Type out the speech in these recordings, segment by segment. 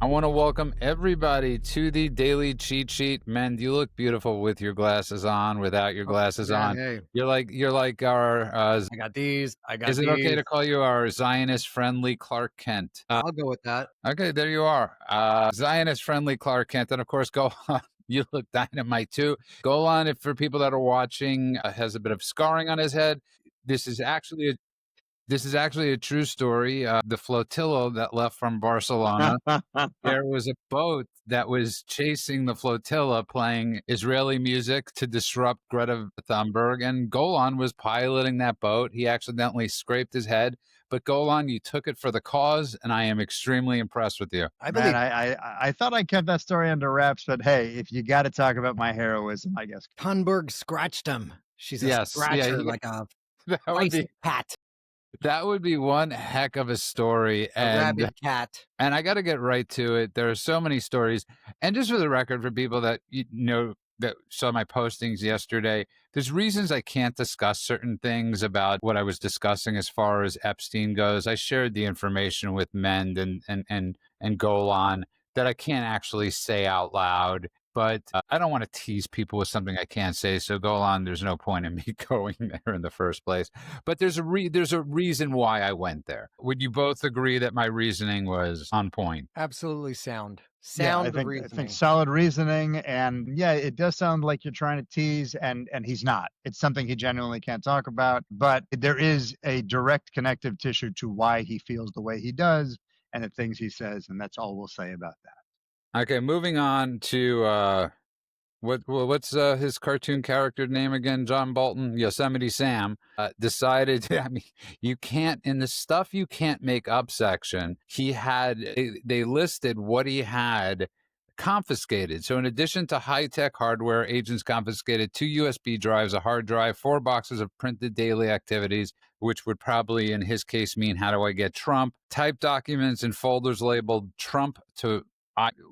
I want to welcome everybody to the Daily Cheat Sheet. Men, you look beautiful with your glasses on, without your Oh, glasses man, on. hey, You're like our I got these, I got is it okay these. to call you our Zionist friendly Clark Kent? I'll go with that. Okay, there you are. Zionist friendly Clark Kent. And of course, go on. You look dynamite too. Go on. If for people that are watching, has a bit of scarring on his head. This is actually a this is actually a true story. The flotilla that left from Barcelona. There was a boat that was chasing the flotilla playing Israeli music to disrupt Greta Thunberg, and Golan was piloting that boat. He accidentally scraped his head, but Golan, you took it for the cause, and I am extremely impressed with you. I Man, believe I thought I kept that story under wraps, but hey, if you got to talk about my heroism, I guess. Thunberg scratched him. She's a Yes, yeah, scratcher, like a that would feisty be cat, one heck of a story, a rabid cat. and I got to get right to it. There are so many stories, and just for the record, for people that that saw my postings yesterday, there's reasons I can't discuss certain things about what I was discussing as far as Epstein goes. I shared the information with Mend and Golan that I can't actually say out loud. But I don't want to tease people with something I can't say. So Golan, there's no point in me going there in the first place. But there's a reason why I went there. Would you both agree that my reasoning was on point? Absolutely sound. Yeah, Sound I think reasoning. solid reasoning, and yeah, it does sound like you're trying to tease, and he's not. It's something he genuinely can't talk about, but there is a direct connective tissue to why he feels the way he does and the things he says, and that's all we'll say about that. Okay, moving on to what's his cartoon character name again? John Bolton, Yosemite Sam, decided. I mean, you can't in the stuff you can't make up section. They listed what he had confiscated. So in addition to high-tech hardware, agents confiscated 2 USB drives, a hard drive, 4 boxes of printed daily activities, which would probably in his case mean how do I get Trump, typed documents and folders labeled Trump to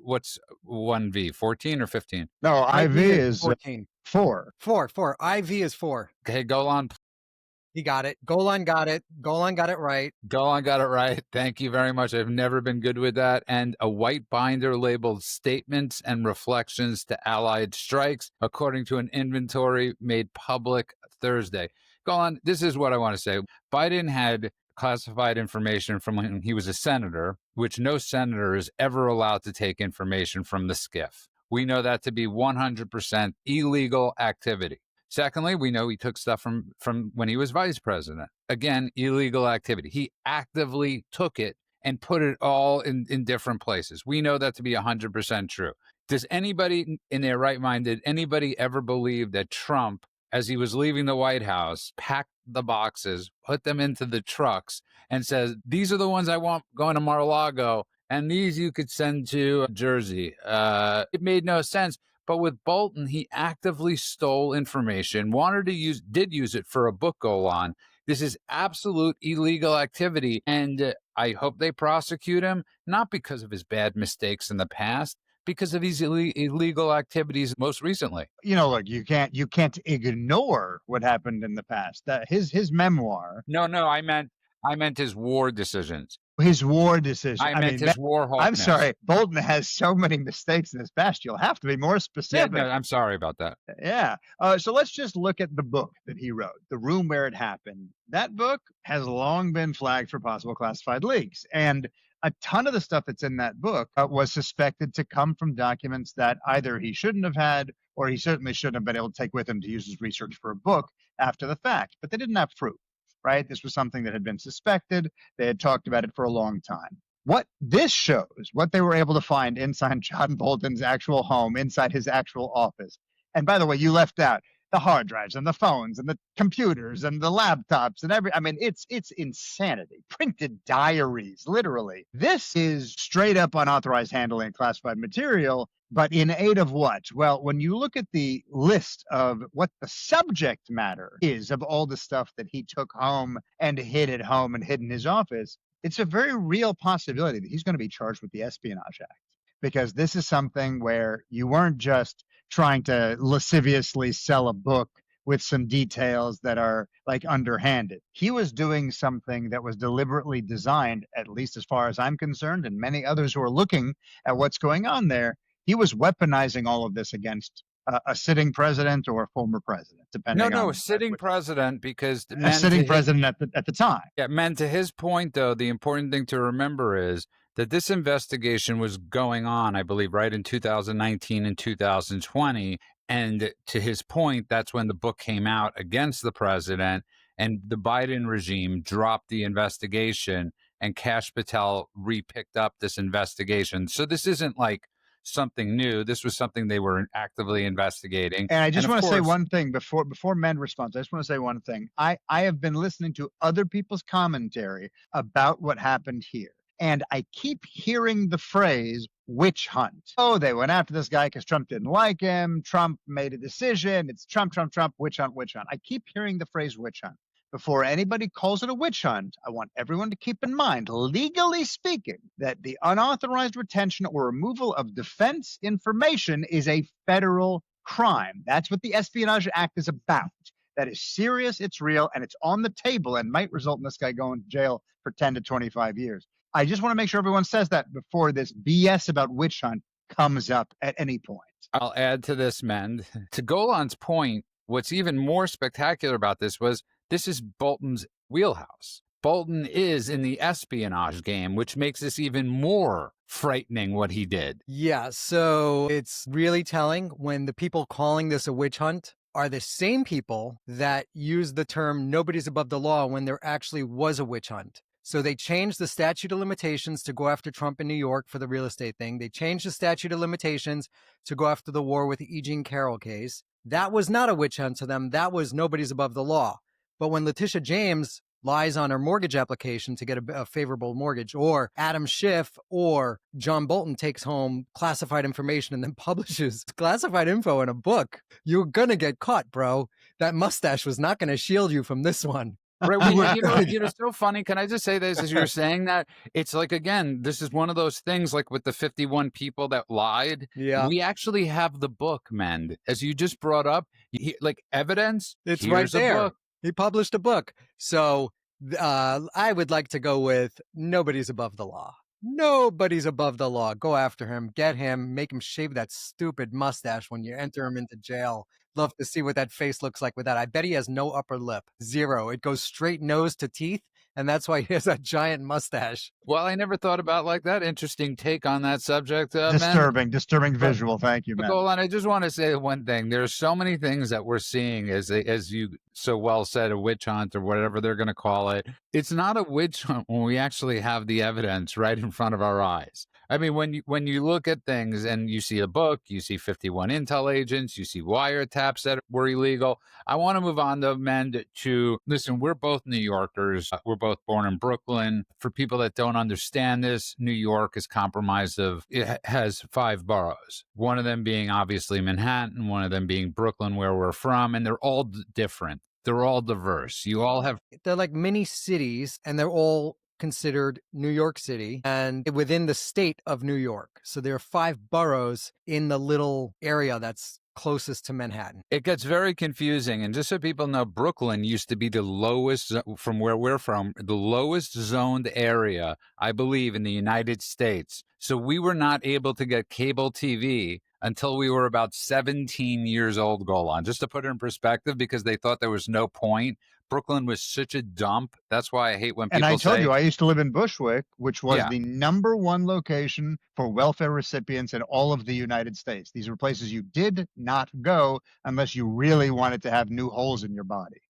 what's 1V, 14 or 15? No, IV is 14. 4. 4. IV is 4. Okay, Golan. He got it. Golan got it. Golan got it right. Golan got it right. Thank you very much. I've never been good with that. And a white binder labeled Statements and Reflections to Allied Strikes, according to an inventory made public Thursday. Golan, this is what I want to say. Biden had classified information from when he was a senator, which no senator is ever allowed to take information from the SCIF. We know that to be 100% illegal activity. Secondly, we know he took stuff from when he was vice president. Again, illegal activity. He actively took it and put it all in different places. We know that to be 100% true. Does anybody in their right mind, did anybody ever believe that Trump, as he was leaving the White House, packed the boxes, put them into the trucks, and says, these are the ones I want going to Mar-a-Lago, and these you could send to Jersey? It made no sense. But with Bolton, he actively stole information, did use it for a book Golan. This is absolute illegal activity. And I hope they prosecute him, not because of his bad mistakes in the past, because of his illegal activities most recently. You know, look, you can't ignore what happened in the past. That his memoir. No, I meant his war decisions. His war decision. I meant his war hawkness. I'm sorry. Bolton has so many mistakes in his past. You'll have to be more specific. Yeah, no, I'm sorry about that. Yeah. So let's just look at the book that he wrote, The Room Where It Happened. That book has long been flagged for possible classified leaks. And a ton of the stuff that's in that book was suspected to come from documents that either he shouldn't have had or he certainly shouldn't have been able to take with him to use his research for a book after the fact. But they didn't have proof. Right? This was something that had been suspected. They had talked about it for a long time. What this shows, what they were able to find inside John Bolton's actual home, inside his actual office. And by the way, you left out the hard drives and the phones and the computers and the laptops and it's insanity. Printed diaries, literally. This is straight up unauthorized handling of classified material. But in aid of what? Well, when you look at the list of what the subject matter is of all the stuff that he took home and hid at home and hid in his office, it's a very real possibility that he's going to be charged with the Espionage Act. Because this is something where you weren't just trying to lasciviously sell a book with some details that are like underhanded. He was doing something that was deliberately designed, at least as far as I'm concerned, and many others who are looking at what's going on there. He was weaponizing all of this against a sitting president or a former president, depending on a sitting president, because a sitting president at the time. Yeah, man, to his point, though, the important thing to remember is that this investigation was going on, I believe, right in 2019 and 2020. And to his point, that's when the book came out against the president, and the Biden regime dropped the investigation, and Kash Patel repicked up this investigation. So this isn't like something new. This was something they were actively investigating. And I just want to say one thing before Mend responds. I just want to say one thing. I have been listening to other people's commentary about what happened here. And I keep hearing the phrase witch hunt. Oh, they went after this guy because Trump didn't like him. Trump made a decision. It's Trump, witch hunt, witch hunt. I keep hearing the phrase witch hunt. Before anybody calls it a witch hunt, I want everyone to keep in mind, legally speaking, that the unauthorized retention or removal of defense information is a federal crime. That's what the Espionage Act is about. That is serious, it's real, and it's on the table and might result in this guy going to jail for 10 to 25 years. I just want to make sure everyone says that before this BS about witch hunt comes up at any point. I'll add to this, Mend. To Golan's point, what's even more spectacular about this was this is Bolton's wheelhouse. Bolton is in the espionage game, which makes this even more frightening what he did. Yeah, so it's really telling when the people calling this a witch hunt are the same people that use the term nobody's above the law when there actually was a witch hunt. So they changed the statute of limitations to go after Trump in New York for the real estate thing. They changed the statute of limitations to go after the war with the E. Jean Carroll case. That was not a witch hunt to them. That was nobody's above the law. But when Letitia James lies on her mortgage application to get a favorable mortgage, or Adam Schiff or John Bolton takes home classified information and then publishes classified info in a book, you're going to get caught, bro. That mustache was not going to shield you from this one. Right. Well, it's so funny. Can I just say this as you're saying that? It's like, again, this is one of those things like with the 51 people that lied. Yeah. We actually have the book, Mend. As you just brought up, like evidence. It's right there. He published a book. So I would like to go with nobody's above the law. Nobody's above the law. Go after him. Get him. Make him shave that stupid mustache when you enter him into jail. Love to see what that face looks like with that. I bet he has no upper lip. Zero. It goes straight nose to teeth. And that's why he has that giant mustache. Well, I never thought about like that. Interesting take on that subject. Disturbing visual. Thank you, man. Golan, I just want to say one thing. There's so many things that we're seeing as you so well said, a witch hunt or whatever they're going to call it. It's not a witch hunt when we actually have the evidence right in front of our eyes. I mean, when you look at things and you see a book, you see 51 intel agents, you see wiretaps that were illegal. I want to move on, though, Mend, to listen, we're both New Yorkers. We're both born in Brooklyn. For people that don't understand this, New York is it has 5 boroughs, one of them being obviously Manhattan, one of them being Brooklyn, where we're from, and they're all different. They're all diverse. They're like mini cities, and they're all considered New York City and within the state of New York. So there are 5 boroughs in the little area that's closest to Manhattan. It gets very confusing. And just so people know, Brooklyn used to be the lowest, from where we're from, the lowest zoned area, I believe, in the United States. So we were not able to get cable TV until we were about 17 years old, Golan, just to put it in perspective, because they thought there was no point. Brooklyn was such a dump. That's why I hate when people say... And I told you, I used to live in Bushwick, which was the #1 location for welfare recipients in all of the United States. These were places you did not go unless you really wanted to have new holes in your body.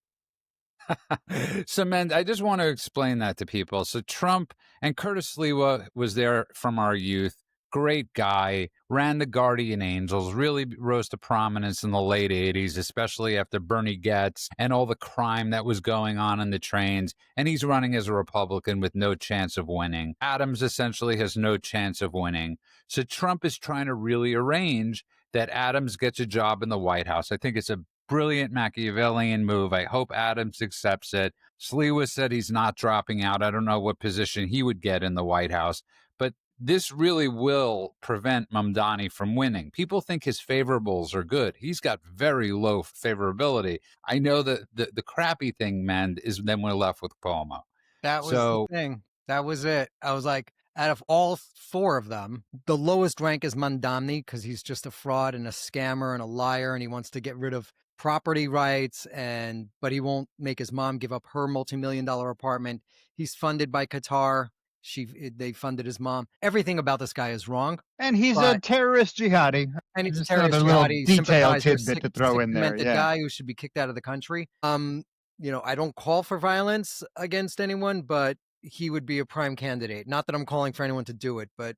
So, man, I just want to explain that to people. So Trump and Curtis Sliwa was there from our youth. Great guy, ran the Guardian Angels, really rose to prominence in the late 80s, especially after Bernie Getz and all the crime that was going on in the trains. And he's running as a Republican with no chance of winning. Adams essentially has no chance of winning. So Trump is trying to really arrange that Adams gets a job in the White House. I think it's a brilliant Machiavellian move. I hope Adams accepts it. Sliwa said he's not dropping out. I don't know what position he would get in the White House. But this really will prevent Mamdani from winning. People think his favorables are good. He's got very low favorability. I know that the crappy thing, man, is then we're left with Cuomo. That was the So thing. That was it. I was like, out of all four of them, the lowest rank is Mamdani because he's just a fraud and a scammer and a liar, and he wants to get rid of property rights, but he won't make his mom give up her multi-million-dollar apartment. He's funded by Qatar. They funded his mom. Everything about this guy is wrong. And he's a But- terrorist jihadi. And he's a Just another terrorist little jihadi detail sympathizer, tidbit to throw in there. demented Yeah. guy who should be kicked out of the country. I don't call for violence against anyone, but he would be a prime candidate. Not that I'm calling for anyone to do it, but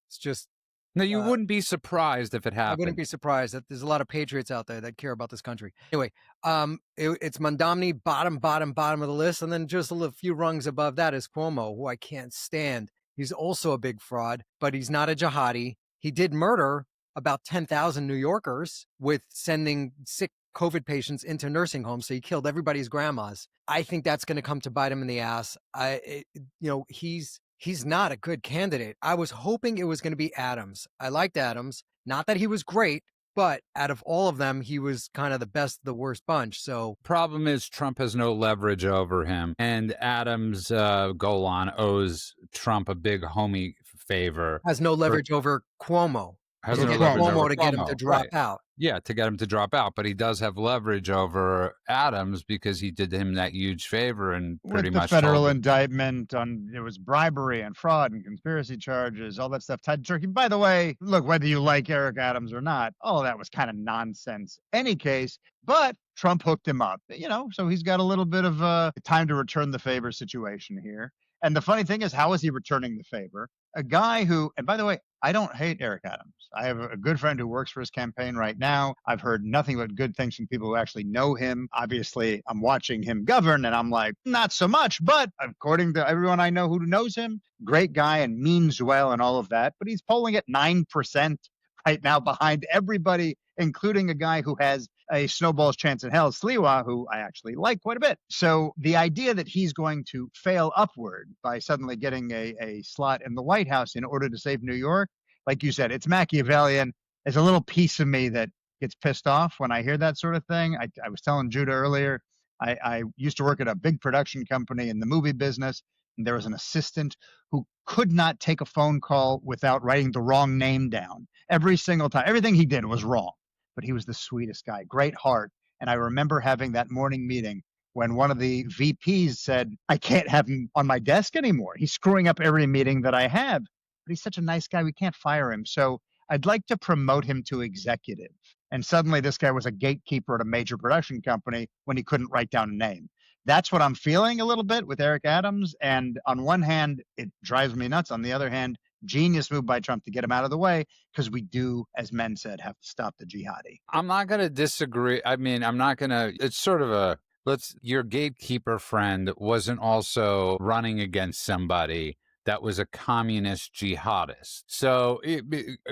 it's just no, you wouldn't be surprised if it I happened. wouldn't be surprised that there's a lot of patriots out there that care about this country. Anyway, it's Mamdani, bottom of the list, and then just a few rungs above that is Cuomo, who I can't stand. He's also a big fraud, but he's not a jihadi. He did murder about 10,000 New Yorkers with sending sick COVID patients into nursing homes. So he killed everybody's grandmas. I think that's going to come to bite him in the ass. He's not a good candidate. I was hoping it was going to be Adams. I liked Adams. Not that he was great, but out of all of them, he was kind of the best of the worst bunch. So problem is Trump has no leverage over him, and Adams Golan owes Trump a big homie favor. has no leverage over Cuomo. Has He'll no get leverage Cuomo over to get him Cuomo, to drop right. out. Yeah, to get him to drop out, but he does have leverage over Adams because he did him that huge favor and pretty With the much federal told him. indictment on it was bribery and fraud and conspiracy charges, all that stuff tied to Turkey. By the way, look, whether you like Eric Adams or not, all of that was kind of nonsense. Any case, but Trump hooked him up, so he's got a little bit of time to return the favor situation here. And the funny thing is, how is he returning the favor? A guy who, and by the way, I don't hate Eric Adams. I have a good friend who works for his campaign right now. I've heard nothing but good things from people who actually know him. Obviously, I'm watching him govern and I'm like, not so much. But according to everyone I know who knows him, great guy and means well and all of that. But he's polling at 9% right now behind everybody, including a guy who has a snowball's chance in hell, Sliwa, who I actually like quite a bit. So the idea that he's going to fail upward by suddenly getting a slot in the White House in order to save New York, like you said, it's Machiavellian. There's a little piece of me that gets pissed off when I hear that sort of thing. I was telling Judah earlier, I used to work at a big production company in the movie business, and there was an assistant who could not take a phone call without writing the wrong name down. Every single time. Everything he did was wrong. But he was the sweetest guy, great heart. And I remember having that morning meeting when one of the VPs said, I can't have him on my desk anymore. He's screwing up every meeting that I have. But he's such a nice guy, we can't fire him. So I'd like to promote him to executive. And suddenly this guy was a gatekeeper at a major production company when he couldn't write down a name. That's what I'm feeling a little bit with Eric Adams. And on one hand, it drives me nuts. On the other hand, genius move by Trump to get him out of the way, because we do, as men said, have to stop the jihadi. I'm not going to disagree. I mean, I'm not going to, it's sort of your gatekeeper friend wasn't also running against somebody that was a communist jihadist. So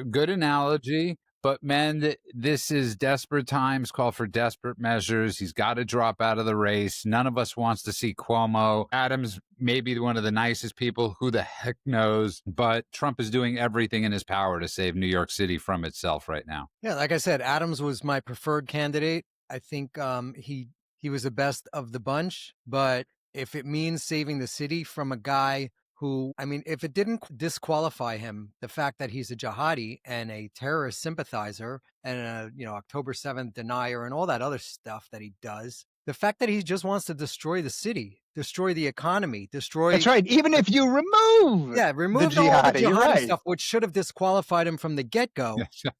good analogy. But men, this is desperate times, call for desperate measures. He's got to drop out of the race. None of us wants to see Cuomo. Adams may be one of the nicest people. Who the heck knows? But Trump is doing everything in his power to save New York City from itself right now. Yeah, like I said, Adams was my preferred candidate. I think he was the best of the bunch. But if it means saving the city from a guy who, I mean, if it didn't disqualify him, the fact that he's a jihadi and a terrorist sympathizer and a, October 7th denier and all that other stuff that he does, the fact that he just wants to destroy the city, destroy the economy, destroy... That's right. Even if you remove the jihadi stuff, which should have disqualified him from the get-go,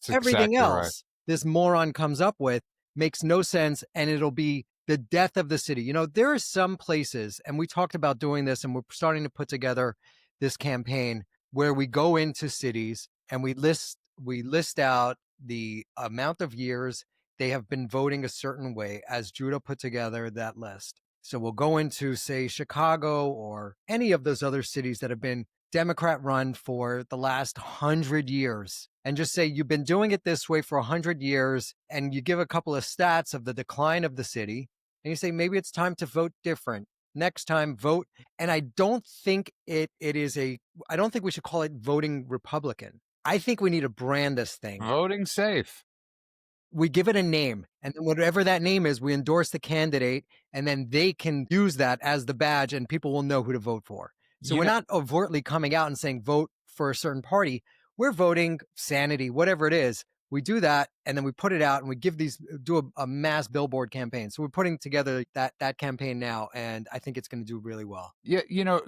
everything else this moron comes up with makes no sense, and it'll be the death of the city. There are some places, and we talked about doing this, and we're starting to put together this campaign where we go into cities and we list out the amount of years they have been voting a certain way, as Judah put together that list. So we'll go into, say, Chicago or any of those other cities that have been Democrat run for the last 100 years, and just say you've been doing it this way for 100 years, and you give a couple of stats of the decline of the city, and you say maybe it's time to vote different. next time, vote. And I don't think I don't think we should call it voting Republican. I think we need to brand this thing. Voting safe. We give it a name, and then whatever that name is, we endorse the candidate, and then they can use that as the badge, and people will know who to vote for. So we're not overtly coming out and saying vote for a certain party. We're voting sanity, whatever it is. We do that, and then we put it out, and we do a mass billboard campaign. So we're putting together that campaign now, and I think it's going to do really well. Yeah,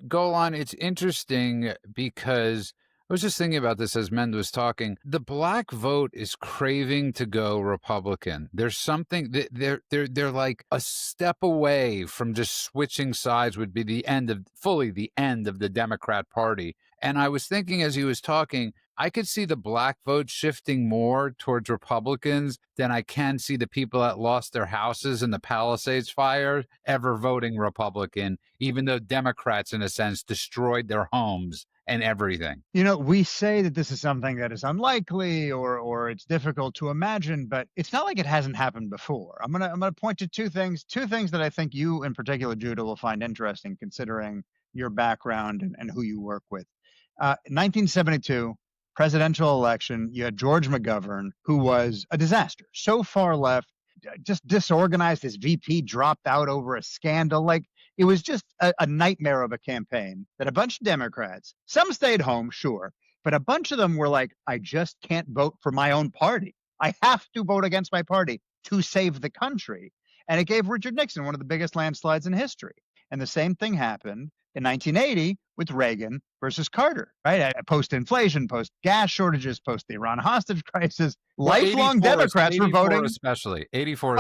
Golan, it's interesting because I was just thinking about this as Mend was talking. The black vote is craving to go Republican. There's something they're like a step away from just switching sides would be fully the end of the Democrat Party. And I was thinking as he was talking, I could see the black vote shifting more towards Republicans than I can see the people that lost their houses in the Palisades fire ever voting Republican, even though Democrats, in a sense, destroyed their homes and everything. We say that this is something that is unlikely or it's difficult to imagine, but it's not like it hasn't happened before. I'm gonna point to two things that I think you in particular, Judah, will find interesting considering your background and who you work with. 1972 presidential election, you had George McGovern, who was a disaster. So far left, just disorganized. His VP dropped out over a scandal. Like, it was just a nightmare of a campaign that a bunch of Democrats, some stayed home, sure, but a bunch of them were like, I just can't vote for my own party. I have to vote against my party to save the country. And it gave Richard Nixon one of the biggest landslides in history. And the same thing happened in 1980 with Reagan versus Carter, right? Post-inflation, post-gas shortages, post the Iran hostage crisis, lifelong Democrats were voting. 84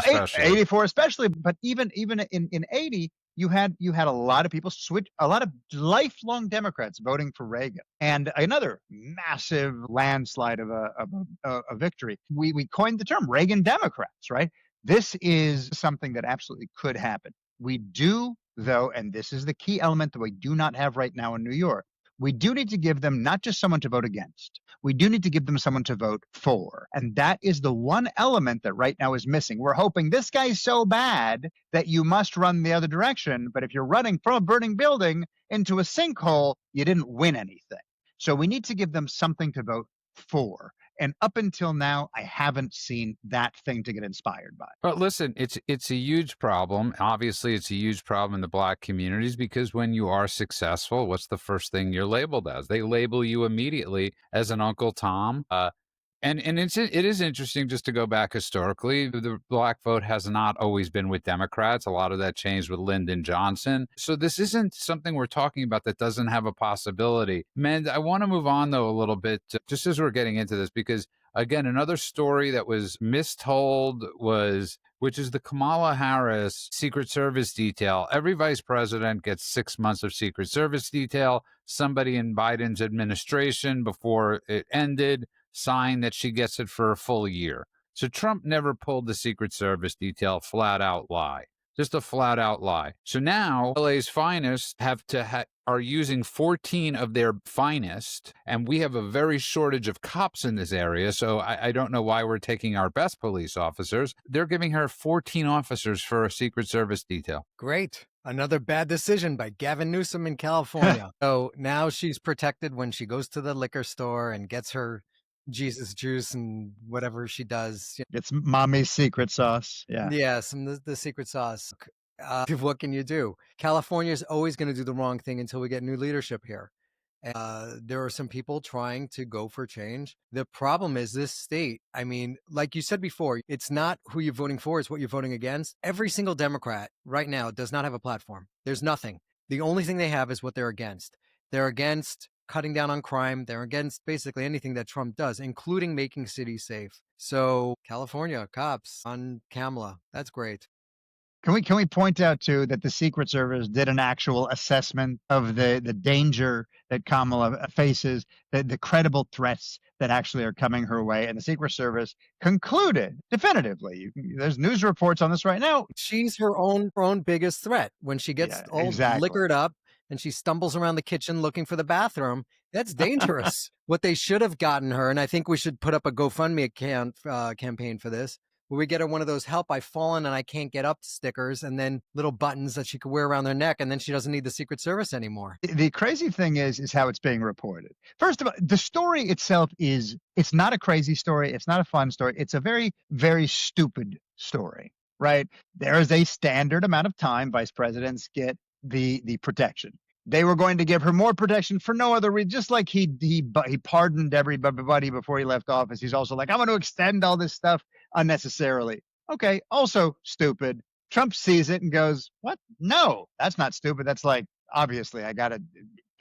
especially. But even in 80, you had a lot of people a lot of lifelong Democrats voting for Reagan, and another massive landslide of a victory. We coined the term Reagan Democrats, right? This is something that absolutely could happen. We do, though, and this is the key element that we do not have right now in New York. We do need to give them not just someone to vote against. We do need to give them someone to vote for. And that is the one element that right now is missing. We're hoping this guy's so bad that you must run the other direction. But if you're running from a burning building into a sinkhole, you didn't win anything. So we need to give them something to vote for. And up until now, I haven't seen that thing to get inspired by. But listen, it's a huge problem. Obviously, it's a huge problem in the black communities because when you are successful, what's the first thing you're labeled as? They label you immediately as an Uncle Tom. And it is interesting just to go back historically. The black vote has not always been with Democrats. A lot of that changed with Lyndon Johnson. So this isn't something we're talking about that doesn't have a possibility. Man, I want to move on, though, a little bit, just as we're getting into this, because, again, another story that was mistold which is the Kamala Harris Secret Service detail. Every vice president gets 6 months of Secret Service detail. Somebody in Biden's administration, before it ended, signed that she gets it for a full year. So Trump never pulled the Secret Service detail. Flat out lie. Just a flat out lie. So now LA's finest are using 14 of their finest, and we have a very shortage of cops in this area. So I don't know why we're taking our best police officers. They're giving her 14 officers for a Secret Service detail. Great. Another bad decision by Gavin Newsom in California. So now she's protected when she goes to the liquor store and gets her Jesus juice and whatever she does. It's mommy's secret sauce. Yeah. Yes, and the secret sauce. What can you do? California is always going to do the wrong thing until we get new leadership here. There are some people trying to go for change. The problem is this state, I mean, like you said before, it's not who you're voting for, it's what you're voting against. Every single Democrat right now does not have a platform. There's nothing. The only thing they have is what they're against. They're against cutting down on crime. They're against basically anything that Trump does, including making cities safe. So California, cops on Kamala. That's great. Can we point out, too, that the Secret Service did an actual assessment of the danger that Kamala faces, the credible threats that actually are coming her way, and the Secret Service concluded definitively. There's news reports on this right now. She's her own biggest threat. When she gets all liquored up and she stumbles around the kitchen looking for the bathroom, that's dangerous. What they should have gotten her, and I think we should put up a GoFundMe account campaign for this, where we get her one of those "help, I've fallen and I can't get up" stickers, and then little buttons that she could wear around her neck, and then she doesn't need the Secret Service anymore. The crazy thing is how it's being reported. First of all, the story itself it's not a crazy story. It's not a fun story. It's a very, very stupid story, right? There is a standard amount of time vice presidents get the protection. They were going to give her more protection for no other reason. Just like he pardoned everybody before he left office. He's also like, I'm going to extend all this stuff unnecessarily. Okay, also stupid. Trump sees it and goes, what? No, that's not stupid. That's like, obviously, I got to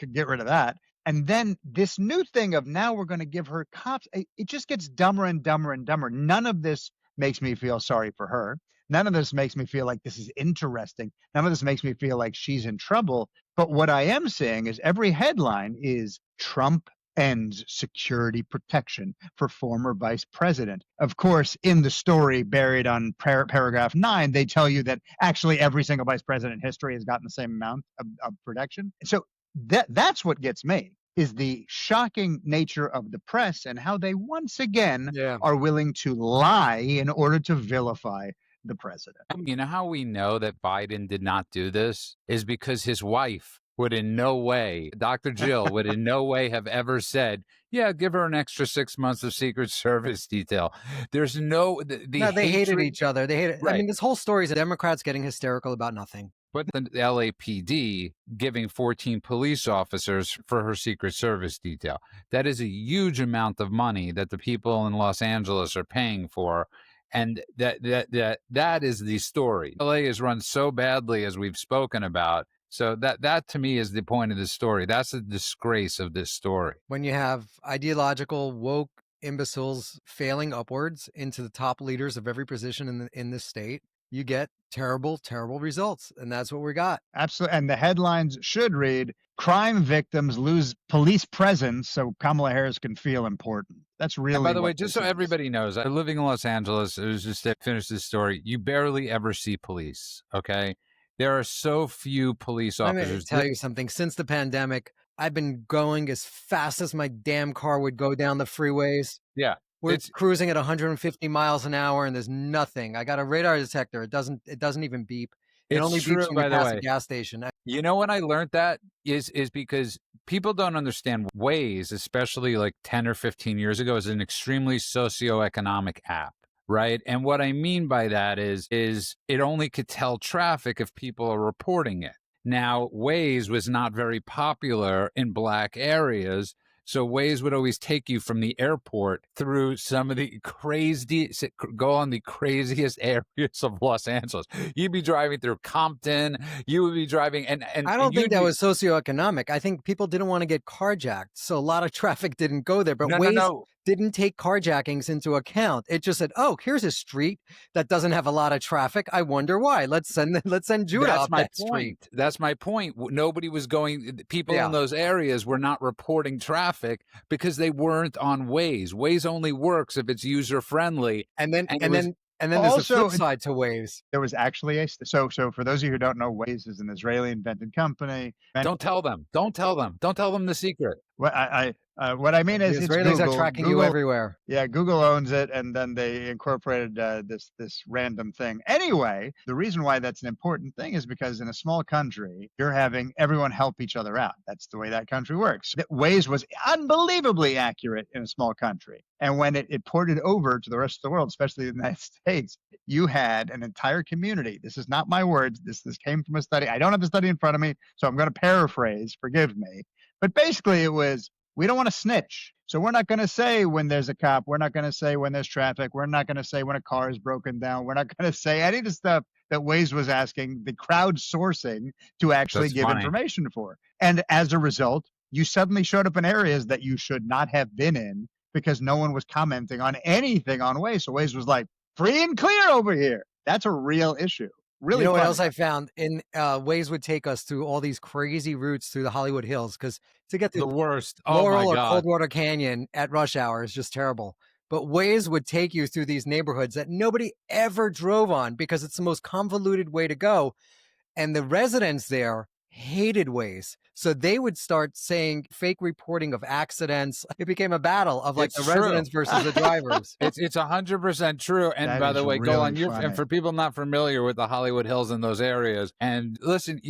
get rid of that. And then this new thing of now we're going to give her cops. It just gets dumber and dumber and dumber. None of this makes me feel sorry for her. None of this makes me feel like this is interesting. None of this makes me feel like she's in trouble. But what I am saying is every headline is Trump ends security protection for former vice president. Of course, in the story buried on paragraph 9, they tell you that actually every single vice president in history has gotten the same amount of protection. So that's what gets me, is the shocking nature of the press and how they once again are willing to lie in order to vilify the president. You know how we know that Biden did not do this is because his wife would in no way, Dr. Jill would in no way have ever said, yeah, give her an extra 6 months of Secret Service detail. There's no, they hated each other. They hated, right. I mean, this whole story is Democrats getting hysterical about nothing. But the LAPD giving 14 police officers for her Secret Service detail. That is a huge amount of money that the people in Los Angeles are paying for. And that is the story. LA is run so badly, as we've spoken about. So that to me is the point of this story. That's the disgrace of this story. When you have ideological, woke imbeciles failing upwards into the top leaders of every position in this state, you get terrible, terrible results. And that's what we got. Absolutely. And the headlines should read, crime victims lose police presence so Kamala Harris can feel important. That's really. And by the way, just so everybody knows, I'm living in Los Angeles. It was just to finish this story. You barely ever see police. Okay. There are so few police officers. Let me tell you something. Since the pandemic, I've been going as fast as my damn car would go down the freeways. Yeah. We're cruising at 150 miles an hour and there's nothing. I got a radar detector. It doesn't even beep. It only beeps when you pass a gas station. You know when I learned that is because people don't understand Waze, especially like 10 or 15 years ago, is an extremely socioeconomic app. Right. And what I mean by that is it only could tell traffic if people are reporting it. Now, Waze was not very popular in Black areas. So Waze would always take you from the airport through some of the go on the craziest areas of Los Angeles. You'd be driving through Compton. You would be driving. And I don't think that was socioeconomic. I think people didn't want to get carjacked. So a lot of traffic didn't go there. But Waze didn't take carjackings into account. It just said, oh, here's a street that doesn't have a lot of traffic. I wonder why. Let's send Judah off that street. That's my point. Nobody was going, people in those areas were not reporting traffic because they weren't on Waze. Waze only works if it's user friendly. And then there's the flip side to Waze. There was actually so for those of you who don't know, Waze is an Israeli invented company. Don't tell them. Don't tell them the secret. What I mean is, the Israelis are tracking you everywhere. Yeah, Google owns it, and then they incorporated this random thing. Anyway, the reason why that's an important thing is because in a small country, you're having everyone help each other out. That's the way that country works. Waze was unbelievably accurate in a small country, and when it ported over to the rest of the world, especially the United States, you had an entire community. This is not my words. This came from a study. I don't have the study in front of me, so I'm going to paraphrase. Forgive me. But basically, it was, we don't want to snitch. So we're not going to say when there's a cop. We're not going to say when there's traffic. We're not going to say when a car is broken down. We're not going to say any of the stuff that Waze was asking, the crowdsourcing to actually give information for. And as a result, you suddenly showed up in areas that you should not have been in because no one was commenting on anything on Waze. So Waze was like, free and clear over here. That's a real issue. Really, you know what else I found? In Waze would take us through all these crazy routes through the Hollywood Hills because to get to the worst Laurel or Coldwater Canyon at rush hour is just terrible. But Waze would take you through these neighborhoods that nobody ever drove on because it's the most convoluted way to go. And the residents there hated Waze. So they would start saying fake reporting of accidents. It became a battle of like It's the true. residents versus the drivers. It's 100% true. And That by is the way, go really on. And funny. for people not familiar with the Hollywood Hills and those areas, and listen,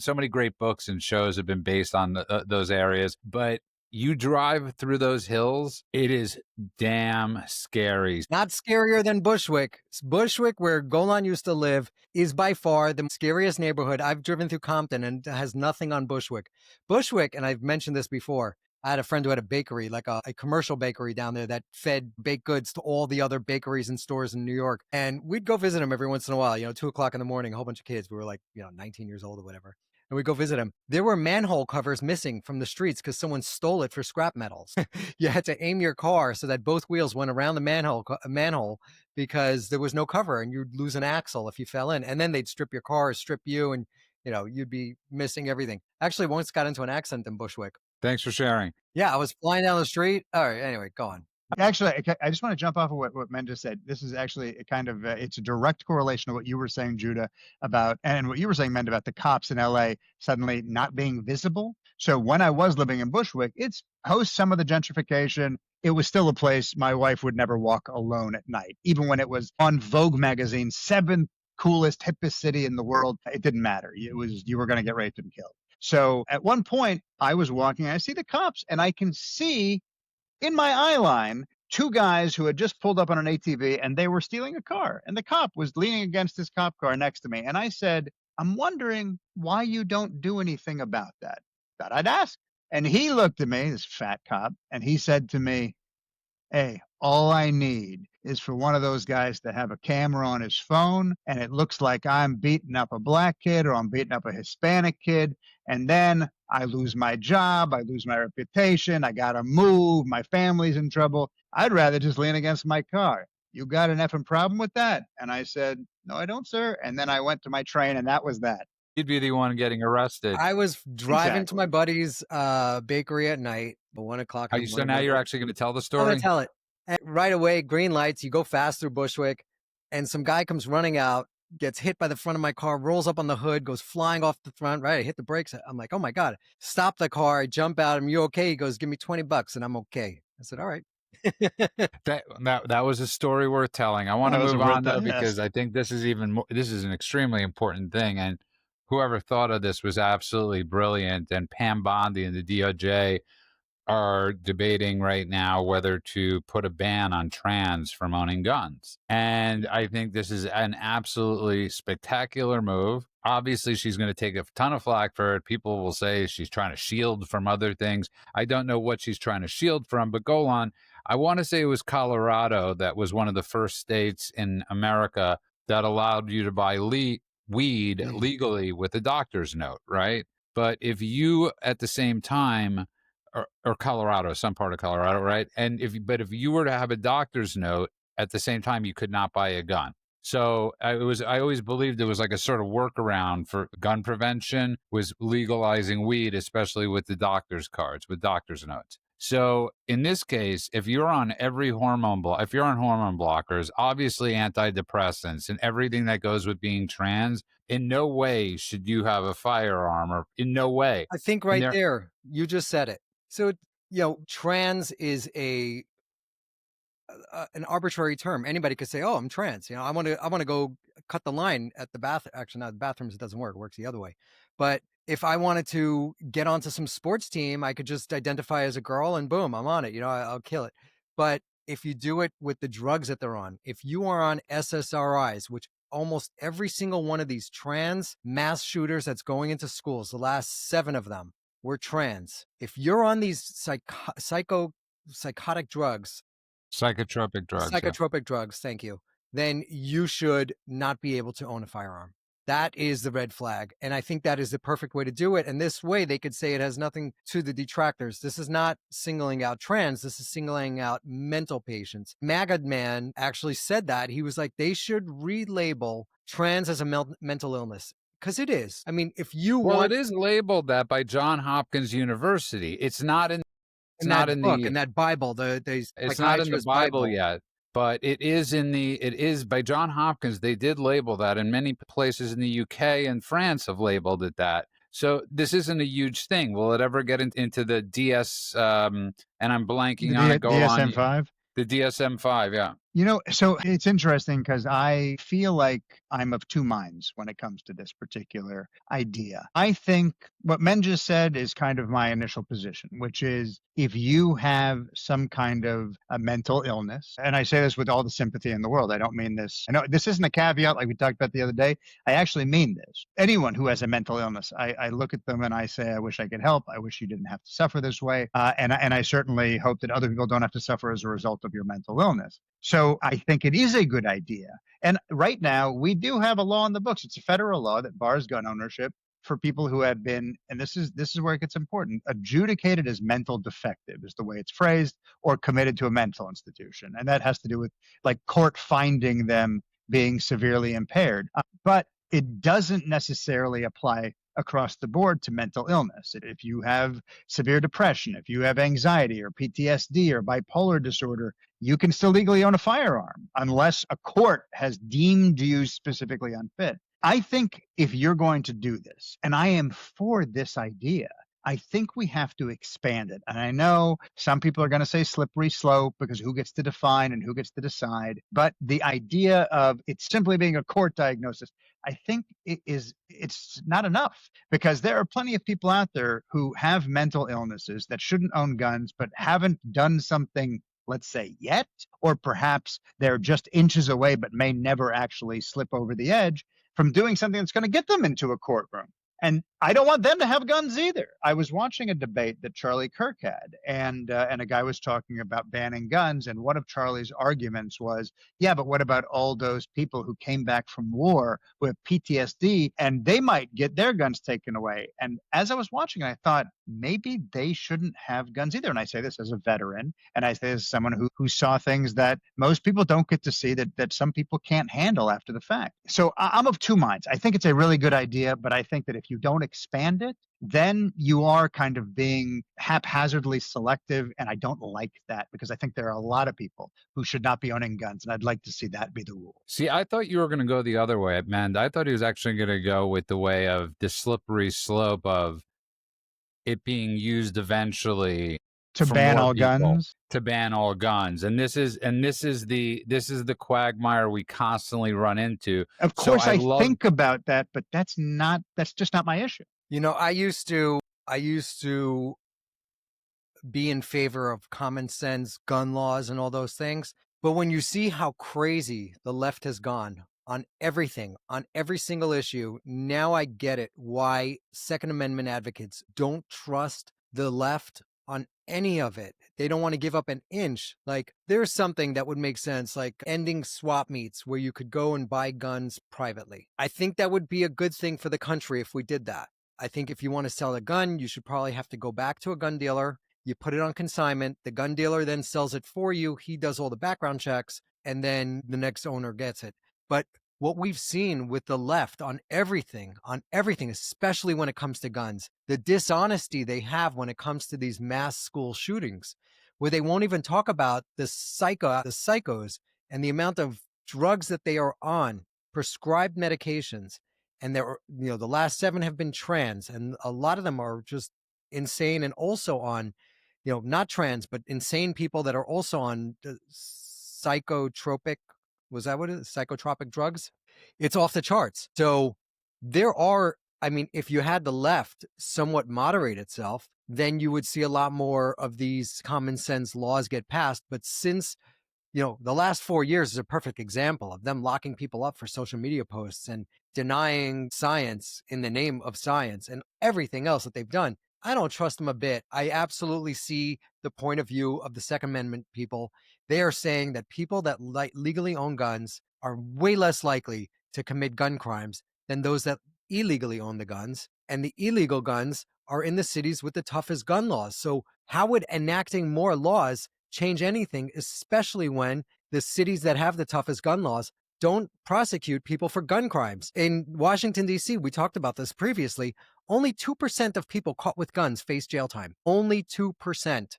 so many great books and shows have been based on those areas. But you drive through those hills, it is damn scary. Not scarier than Bushwick. Bushwick, where Golan used to live, is by far the scariest neighborhood. I've driven through Compton and it has nothing on Bushwick. Bushwick, and I've mentioned this before, I had a friend who had a bakery, like a commercial bakery down there that fed baked goods to all the other bakeries and stores in New York. And we'd go visit him every once in a while, 2:00 in the morning, a whole bunch of kids. We were like, 19 years old or whatever. And we'd go visit him. There were manhole covers missing from the streets because someone stole it for scrap metals. You had to aim your car so that both wheels went around the manhole because there was no cover and you'd lose an axle if you fell in. And then they'd strip your car, strip you, and you'd be missing everything. Actually, once got into an accident in Bushwick. Thanks for sharing. Yeah, I was flying down the street. All right, anyway, go on. Actually, I just want to jump off of what Men just said. This is actually a kind of, it's a direct correlation to what you were saying, Judah, about, and what you were saying, Men, about the cops in LA suddenly not being visible. So when I was living in Bushwick, it's post some of the gentrification. It was still a place my wife would never walk alone at night, even when it was on Vogue magazine, 7th coolest, hippest city in the world. It didn't matter. You were going to get raped and killed. So at one point, I was walking, I see the cops, and I can see in my eye line 2 guys who had just pulled up on an ATV and they were stealing a car. And the cop was leaning against his cop car next to me. And I said, I'm wondering why you don't do anything about that. Thought I'd ask. And he looked at me, this fat cop, and he said to me, hey, all I need is for one of those guys to have a camera on his phone and it looks like I'm beating up a black kid or I'm beating up a Hispanic kid. And then I lose my job, I lose my reputation, I got to move, my family's in trouble. I'd rather just lean against my car. You got an effing problem with that? And I said, no, I don't, sir. And then I went to my train and that was that. You'd be the one getting arrested. I was driving to my buddy's bakery at night, at 1:00 in the morning. So now you're actually going to tell the story? I'm going to tell it. And right away, green lights, you go fast through Bushwick, and some guy comes running out, gets hit by the front of my car, rolls up on the hood, goes flying off the front, right? I hit the brakes. I'm like, oh my God. Stop the car. I jump out. You okay? He goes, give me $20 and I'm okay. I said, all right. that was a story worth telling. I want to move on though, because I think this is this is an extremely important thing. And whoever thought of this was absolutely brilliant. And Pam Bondi and the DOJ are debating right now whether to put a ban on trans from owning guns. And I think this is an absolutely spectacular move. Obviously, she's going to take a ton of flack for it. People will say she's trying to shield from other things. I don't know what she's trying to shield from, but go on. I want to say it was Colorado that was one of the first states in America that allowed you to buy weed legally with a doctor's note, right? But if you at the same time, or Colorado, some part of Colorado, right? And if you were to have a doctor's note at the same time, you could not buy a gun. So I always believed it was like a sort of workaround for gun prevention was legalizing weed, especially with the doctor's cards, with doctor's notes. So in this case, if you're on if you're on hormone blockers, obviously antidepressants and everything that goes with being trans, in no way should you have a firearm, or in no way. I think right there, you just said it. So, trans is an arbitrary term. Anybody could say, "Oh, I'm trans." I want to go cut the line at the bathroom. Actually, not the bathrooms. It doesn't work. It works the other way. But if I wanted to get onto some sports team, I could just identify as a girl and boom, I'm on it. I'll kill it. But if you do it with the drugs that they're on, if you are on SSRIs, which almost every single one of these trans mass shooters that's going into schools, the last 7 of them were trans. If you're on these psychotropic drugs, thank you, then you should not be able to own a firearm. That is the red flag. And I think that is the perfect way to do it. And this way they could say it has nothing to the detractors. This is not singling out trans. This is singling out mental patients. MAGA man actually said that. He was like, they should relabel trans as a mental illness. Because it is. I mean, if you it is labeled that by Johns Hopkins University. It's not in that Bible. It's not in the Bible yet, but it is by Johns Hopkins. They did label that, and many places in the UK and France have labeled it that. So this isn't a huge thing. Will it ever get into the DS? And I'm blanking on it. Go on. DSM-5. The DSM-5, yeah. So it's interesting because I feel like I'm of two minds when it comes to this particular idea. I think what Men just said is kind of my initial position, which is if you have some kind of a mental illness, and I say this with all the sympathy in the world, I don't mean this. I know this isn't a caveat like we talked about the other day. I actually mean this. Anyone who has a mental illness, I look at them and I say, I wish I could help. I wish you didn't have to suffer this way. And I certainly hope that other people don't have to suffer as a result of your mental illness. So I think it is a good idea. And right now, we do have a law in the books. It's a federal law that bars gun ownership for people who have been, and this is where it gets important, adjudicated as mental defective is the way it's phrased, or committed to a mental institution. And that has to do with like court finding them being severely impaired. But it doesn't necessarily apply across the board to mental illness. If you have severe depression, if you have anxiety or PTSD or bipolar disorder, you can still legally own a firearm unless a court has deemed you specifically unfit. I think if you're going to do this, and I am for this idea, I think we have to expand it. And I know some people are going to say slippery slope because who gets to define and who gets to decide. But the idea of it simply being a court diagnosis, I think it's not enough, because there are plenty of people out there who have mental illnesses that shouldn't own guns, but haven't done something, let's say, yet, or perhaps they're just inches away, but may never actually slip over the edge from doing something that's going to get them into a courtroom. And I don't want them to have guns either. I was watching a debate that Charlie Kirk had, and a guy was talking about banning guns. And one of Charlie's arguments was, yeah, but what about all those people who came back from war with PTSD and they might get their guns taken away? And as I was watching, I thought maybe they shouldn't have guns either. And I say this as a veteran, and I say this as someone who saw things that most people don't get to see, that some people can't handle after the fact. So I'm of two minds. I think it's a really good idea, but I think that if you don't expand it, then you are kind of being haphazardly selective. And I don't like that, because I think there are a lot of people who should not be owning guns. And I'd like to see that be the rule. See, I thought you were going to go the other way, man. I thought he was actually going to go with the way of the slippery slope of it being used eventually to ban all guns. To ban all guns. And this is the quagmire we constantly run into. Of course, I think about that, but that's just not my issue. I used to be in favor of common sense gun laws and all those things. But when you see how crazy the left has gone on everything, on every single issue, now I get it why Second Amendment advocates don't trust the left on any of it. They don't want to give up an inch. Like, there's something that would make sense, like ending swap meets where you could go and buy guns privately. I think that would be a good thing for the country if we did that. I think if you want to sell a gun, you should probably have to go back to a gun dealer. You put it on consignment. The gun dealer then sells it for you. He does all the background checks, and then the next owner gets it. But what we've seen with the left on everything, especially when it comes to guns, the dishonesty they have when it comes to these mass school shootings, where they won't even talk about the psychos and the amount of drugs that they are on, prescribed medications. And there, the last 7 have been trans, and a lot of them are just insane, and also on, not trans, but insane people that are also on psychotropic. Was that what it is? Psychotropic drugs? It's off the charts. So there are, if you had the left somewhat moderate itself, then you would see a lot more of these common sense laws get passed. But since, the last 4 years is a perfect example of them locking people up for social media posts and denying science in the name of science and everything else that they've done, I don't trust them a bit. I absolutely see the point of view of the Second Amendment people. They are saying that people that legally own guns are way less likely to commit gun crimes than those that illegally own the guns. And the illegal guns are in the cities with the toughest gun laws. So how would enacting more laws change anything, especially when the cities that have the toughest gun laws don't prosecute people for gun crimes? In Washington, D.C., we talked about this previously, only 2% of people caught with guns face jail time. Only 2%.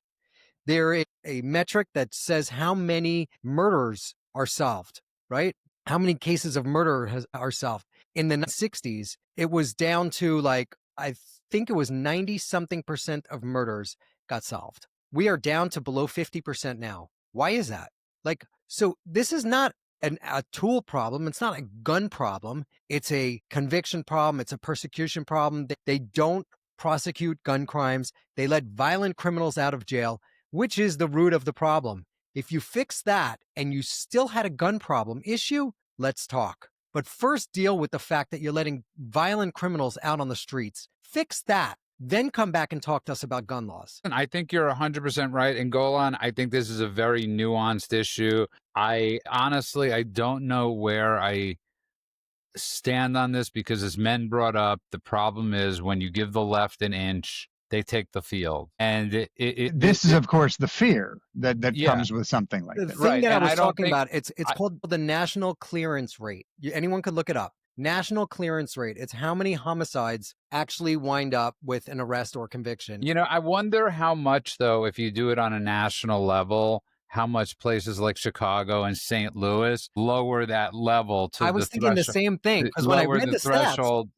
There is a metric that says how many murders are solved, right? How many cases of murder are solved. In the 60s, it was down to like I think it was 90 something percent of murders got solved. We are down to below 50% now. Why is that? Like, so this is not a tool problem. It's not a gun problem. It's a conviction problem. It's a persecution problem. They don't prosecute gun crimes. They let violent criminals out of jail, which is the root of the problem. If you fix that and you still had a gun problem issue, let's talk. But first deal with the fact that you're letting violent criminals out on the streets. Fix that. Then come back and talk to us about gun laws. And I think you're 100% right. And Golan, I think this is a very nuanced issue. I honestly, I don't know where I stand on this because, as men brought up, the problem is when you give the left an inch, they take the field. And this is, of course, the fear that Yeah. comes with something like The this. thing Right, that I and was I don't talking think- about, it's called the national clearance rate. Anyone could look it up. National clearance rate. It's how many homicides actually wind up with an arrest or conviction. You know, I wonder how much, though, if you do it on a national level, how much places like Chicago and St. Louis lower that level to I was thinking the same thing because when I read the stats, threshold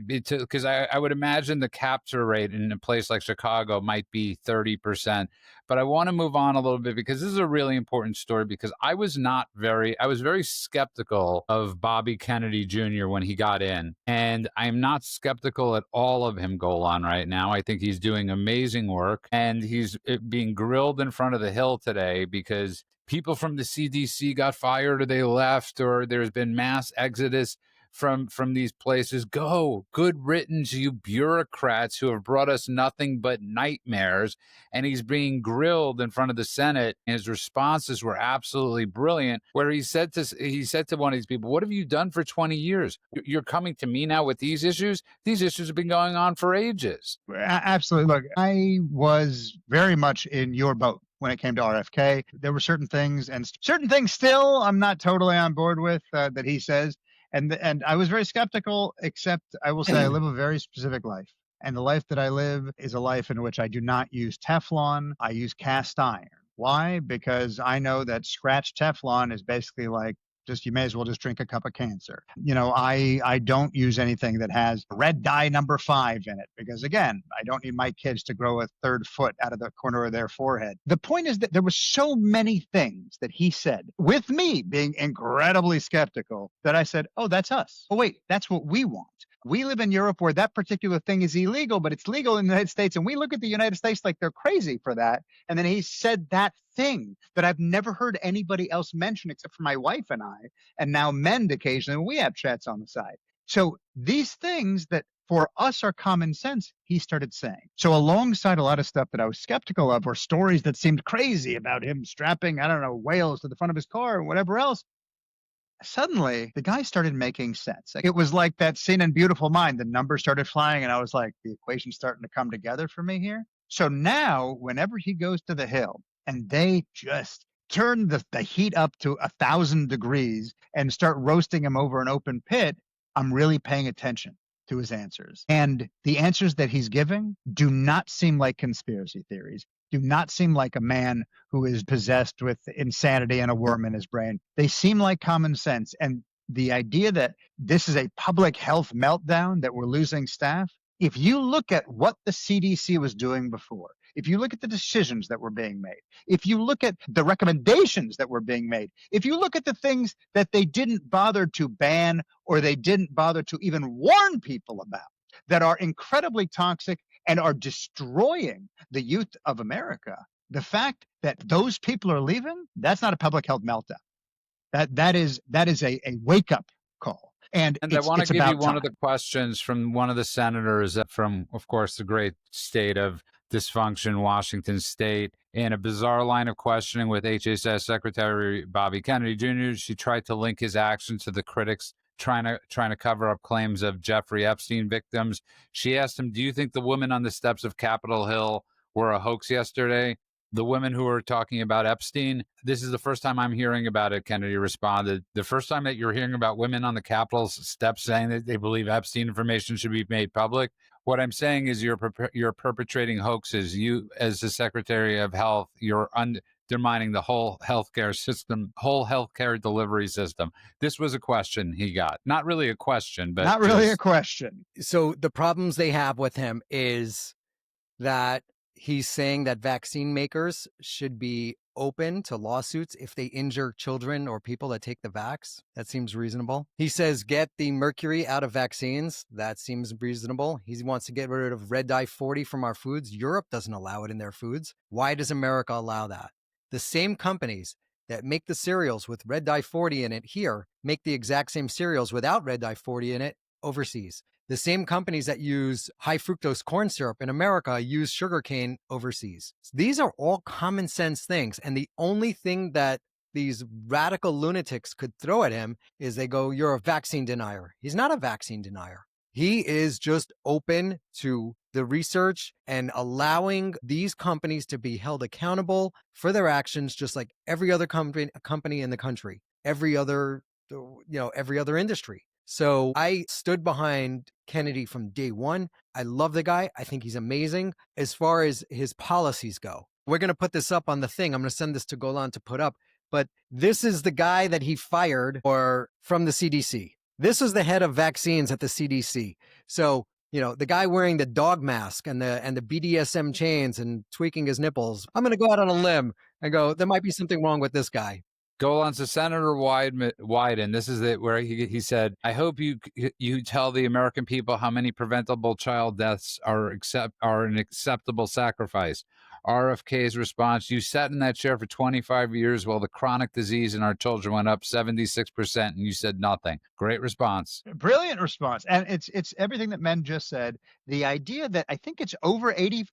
because I would imagine the capture rate in a place like Chicago might be 30%. But I want to move on a little bit because this is a really important story because I was very skeptical of Bobby Kennedy Jr. when he got in. And I'm not skeptical at all of him, Golan, right now. I think he's doing amazing work and he's being grilled in front of the Hill today because people from the CDC got fired or they left or there's been mass exodus from these places. Go, good riddance, you bureaucrats who have brought us nothing but nightmares. And he's being grilled in front of the Senate. And his responses were absolutely brilliant, where he said to one of these people, what have you done for 20 years? You're coming to me now with these issues? These issues have been going on for ages. Absolutely. Look, I was very much in your boat when it came to RFK. There were certain things and certain things still I'm not totally on board with that he says. And I was very skeptical, except I will say I live a very specific life. And the life that I live is a life in which I do not use Teflon. I use cast iron. Why? Because I know that scratched Teflon is basically like, you may as well just drink a cup of cancer. You know, I don't use anything that has red dye number 5 in it because, again, I don't need my kids to grow a 3rd foot out of the corner of their forehead. The point is that there were so many things that he said, with me being incredibly skeptical, that I said, oh, that's us. Oh, wait, that's what we want. We live in Europe where that particular thing is illegal, but it's legal in the United States. And we look at the United States like they're crazy for that. And then he said that thing that I've never heard anybody else mention except for my wife and I, and now Mend occasionally when we have chats on the side. So these things that for us are common sense, he started saying. So alongside a lot of stuff that I was skeptical of, or stories that seemed crazy about him strapping, I don't know, whales to the front of his car or whatever else, suddenly the guy started making sense. It was like that scene in Beautiful Mind. The numbers started flying and I was like, the equation's starting to come together for me here. So now whenever he goes to the Hill and they just turn the heat up to 1,000 degrees and start roasting him over an open pit, I'm really paying attention to his answers. And the answers that he's giving do not seem like conspiracy theories, do not seem like a man who is possessed with insanity and a worm in his brain. They seem like common sense. And the idea that this is a public health meltdown, that we're losing staff, if you look at what the CDC was doing before, if you look at the decisions that were being made, if you look at the recommendations that were being made, if you look at the things that they didn't bother to ban or they didn't bother to even warn people about that are incredibly toxic and are destroying the youth of America, the fact that those people are leaving, that's not a public health meltdown. That is a wake-up call. And I want to give you one time. of the questions from one of the senators from, of course, the great state of dysfunction, Washington State. In a bizarre line of questioning with HHS Secretary Bobby Kennedy Jr., she tried to link his actions to the critics trying to cover up claims of Jeffrey Epstein victims. She asked him, do you think the women on the steps of Capitol Hill were a hoax yesterday? The women who were talking about Epstein, this is the first time I'm hearing about it, Kennedy responded. The first time that you're hearing about women on the Capitol steps saying that they believe Epstein information should be made public. What I'm saying is you're perpetrating hoaxes. You, as the Secretary of Health, you're undermining the whole healthcare system, whole healthcare delivery system. This was a question he got. Not really a question, but not really a question. So the problems they have with him is that he's saying that vaccine makers should be open to lawsuits if they injure children or people that take the vax. That seems reasonable. He says, get the mercury out of vaccines. That seems reasonable. He wants to get rid of red dye 40 from our foods. Europe doesn't allow it in their foods. Why does America allow that? The same companies that make the cereals with red dye 40 in it here make the exact same cereals without red dye 40 in it overseas. The same companies that use high fructose corn syrup in America use sugarcane overseas. These are all common sense things. And the only thing that these radical lunatics could throw at him is they go, you're a vaccine denier. He's not a vaccine denier. He is just open to the research and allowing these companies to be held accountable for their actions, just like every other company in the country, every other industry. So I stood behind Kennedy from day one. I love the guy. I think he's amazing. As far as his policies go, we're going to put this up on the thing. I'm going to send this to Golan to put up. But this is the guy that he fired from the CDC. This is the head of vaccines at the CDC. So, the guy wearing the dog mask and the BDSM chains and tweaking his nipples. I'm going to go out on a limb and go, there might be something wrong with this guy. Golan to Senator Wyden. This is it where he said, I hope you tell the American people how many preventable child deaths are an acceptable sacrifice. RFK's response, you sat in that chair for 25 years while the chronic disease in our children went up 76% and you said nothing. Great response. Brilliant response. And it's everything that men just said. The idea that I think it's over 80%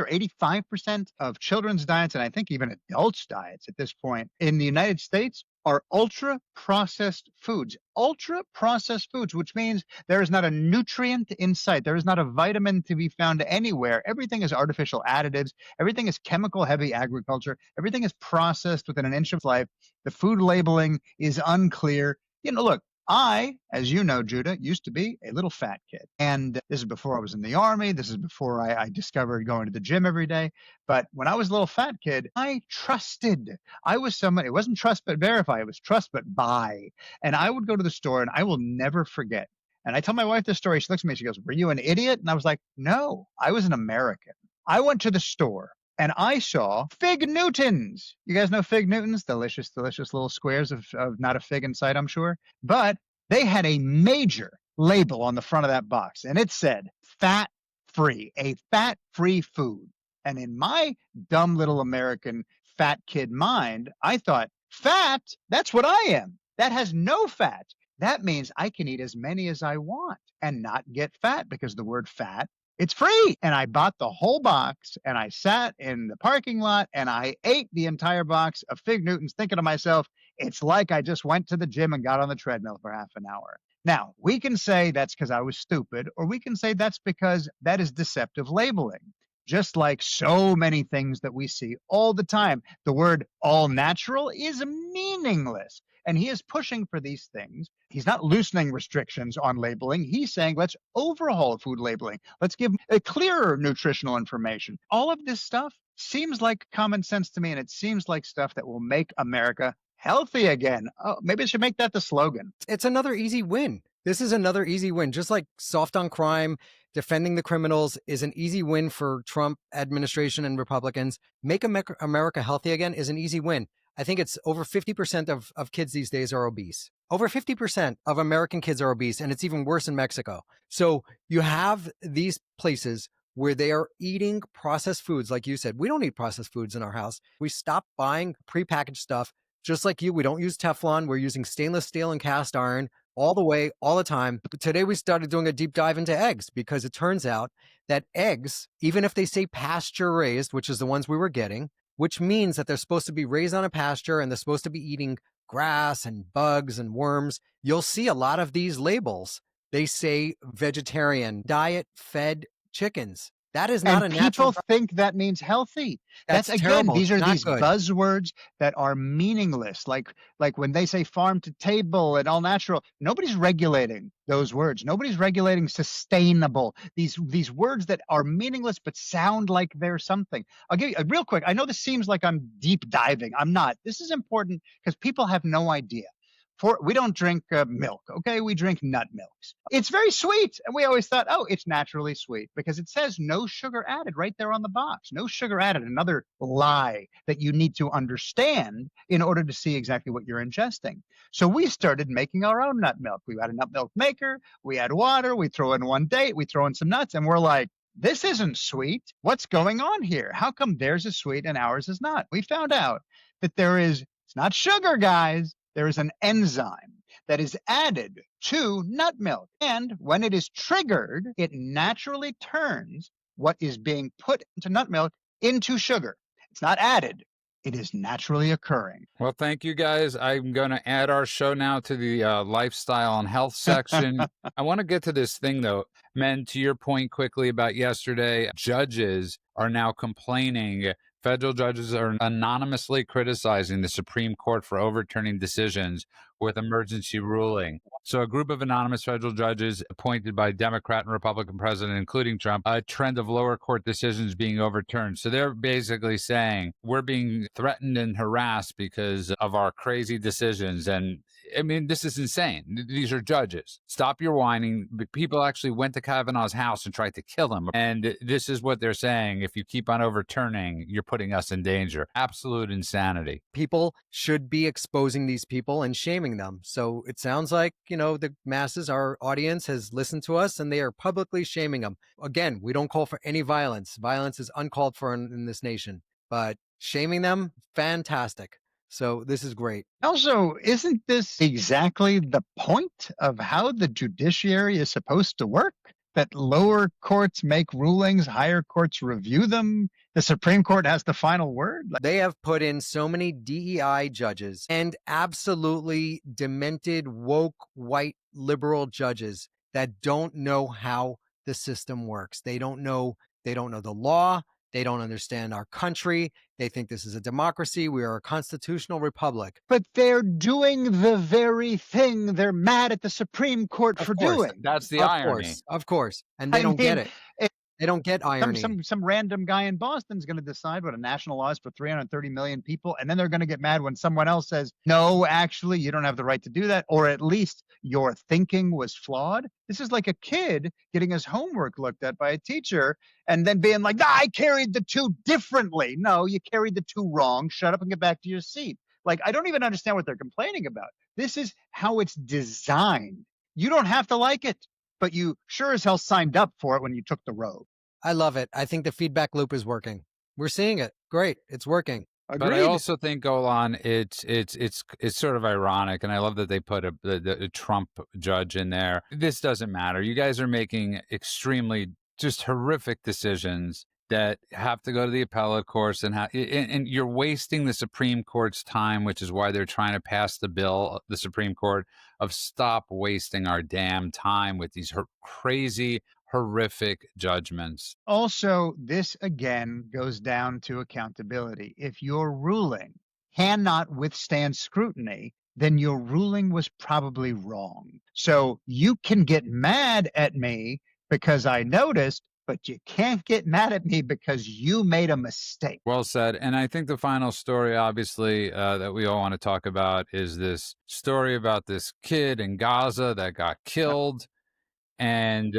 or 85% of children's diets, and I think even adults' diets at this point in the United States, are ultra-processed foods. Ultra-processed foods, which means there is not a nutrient in sight. There is not a vitamin to be found anywhere. Everything is artificial additives. Everything is chemical-heavy agriculture. Everything is processed within an inch of life. The food labeling is unclear. Look, I, as you know, Judah, used to be a little fat kid. And this is before I was in the army. This is before I discovered going to the gym every day. But when I was a little fat kid, I trusted. I was someone, it wasn't trust but verify. It was trust but buy. And I would go to the store and I will never forget. And I tell my wife this story. She looks at me and she goes, were you an idiot? And I was like, no, I was an American. I went to the store and I saw fig Newtons. You guys know fig Newtons? Delicious, delicious little squares of not a fig inside, I'm sure. But they had a major label on the front of that box, and it said fat-free, a fat-free food. And in my dumb little American fat kid mind, I thought, fat? That's what I am. That has no fat. That means I can eat as many as I want and not get fat because the word fat, it's free. And I bought the whole box and I sat in the parking lot and I ate the entire box of fig Newtons thinking to myself, it's like I just went to the gym and got on the treadmill for half an hour. Now, we can say that's because I was stupid, or we can say that's because that is deceptive labeling. Just like so many things that we see all the time, the word all natural is meaningless. And he is pushing for these things. He's not loosening restrictions on labeling. He's saying, let's overhaul food labeling. Let's give a clearer nutritional information. All of this stuff seems like common sense to me, and it seems like stuff that will make America healthy again. Oh, maybe I should make that the slogan. It's another easy win. This is another easy win. Just like soft on crime, defending the criminals is an easy win for Trump administration and Republicans. Make America healthy again is an easy win. I think it's over 50% of kids these days are obese. Over 50% of American kids are obese, and it's even worse in Mexico. So you have these places where they are eating processed foods. Like you said, we don't eat processed foods in our house. We stop buying prepackaged stuff. Just like you, we don't use Teflon. We're using stainless steel and cast iron all the way, all the time. But today we started doing a deep dive into eggs because it turns out that eggs, even if they say pasture raised, which is the ones we were getting, which means that they're supposed to be raised on a pasture and they're supposed to be eating grass and bugs and worms, you'll see a lot of these labels. They say vegetarian, diet fed chickens. That is not And a people natural. think that means healthy. That's That's again, terrible. these It's are not these good. buzzwords that are meaningless. Like when they say farm to table and all natural, nobody's regulating those words. Nobody's regulating sustainable. These words that are meaningless but sound like they're something. I'll give you real quick. I know this seems like I'm deep diving. I'm not. This is important because people have no idea. We don't drink milk, okay? We drink nut milks. It's very sweet, and we always thought, oh, it's naturally sweet because it says no sugar added right there on the box. No sugar added. Another lie that you need to understand in order to see exactly what you're ingesting. So we started making our own nut milk. We had a nut milk maker. We had water. We throw in one date. We throw in some nuts, and we're like, this isn't sweet. What's going on here? How come theirs is sweet and ours is not? We found out that it's not sugar, guys. There is an enzyme that is added to nut milk. And when it is triggered, it naturally turns what is being put into nut milk into sugar. It's not added. It is naturally occurring. Well, thank you guys. I'm going to add our show now to the lifestyle and health section. I want to get to this thing, though. Men, to your point quickly about yesterday, judges are now complaining. Federal judges are anonymously criticizing the Supreme Court for overturning decisions with emergency ruling. So a group of anonymous federal judges appointed by Democrat and Republican president, including Trump, a trend of lower court decisions being overturned. So they're basically saying we're being threatened and harassed because of our crazy decisions. And I mean, this is insane. These are judges. Stop your whining. People actually went to Kavanaugh's house and tried to kill him. And this is what they're saying. If you keep on overturning, you're putting us in danger. Absolute insanity. People should be exposing these people and shaming them. So it sounds like, the masses, our audience has listened to us and they are publicly shaming them. Again, we don't call for any violence. Violence is uncalled for in this nation, but shaming them, fantastic. So this is great. Also, isn't this exactly the point of how the judiciary is supposed to work? That lower courts make rulings, higher courts review them. The Supreme Court has the final word. They have put in so many DEI judges and absolutely demented, woke, white, liberal judges that don't know how the system works. They don't know the law. They don't understand our country. They think this is a democracy. We are a constitutional republic. But they're doing the very thing they're mad at the Supreme Court for doing. That's the irony. Of course. And they don't get it. They don't get irony. Some random guy in Boston is going to decide what a national law is for 330 million people, and then they're going to get mad when someone else says, no, actually, you don't have the right to do that, or at least your thinking was flawed. This is like a kid getting his homework looked at by a teacher and then being like, I carried the two differently. No, you carried the two wrong. Shut up and get back to your seat. Like, I don't even understand what they're complaining about. This is how it's designed. You don't have to like it, but you sure as hell signed up for it when you took the road. I love it. I think the feedback loop is working. We're seeing it. Great. It's working. Agreed. But I also think, Golan, it's sort of ironic, and I love that they put a Trump judge in there. This doesn't matter. You guys are making extremely just horrific decisions that have to go to the appellate courts, and you're wasting the Supreme Court's time, which is why they're trying to pass the bill, the Supreme Court, of stop wasting our damn time with these crazy, horrific judgments. Also, this again goes down to accountability. If your ruling cannot withstand scrutiny, then your ruling was probably wrong. So you can get mad at me because I noticed, but you can't get mad at me because you made a mistake. Well said. And I think the final story, obviously, that we all want to talk about is this story about this kid in Gaza that got killed and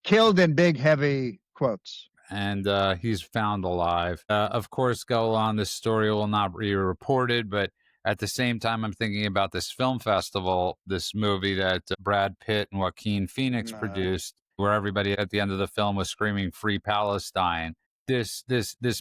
killed in big, heavy quotes. And he's found alive. Of course, go on. This story will not be reported, but at the same time, I'm thinking about this film festival, this movie that Brad Pitt and Joaquin Phoenix produced, where everybody at the end of the film was screaming "Free Palestine." This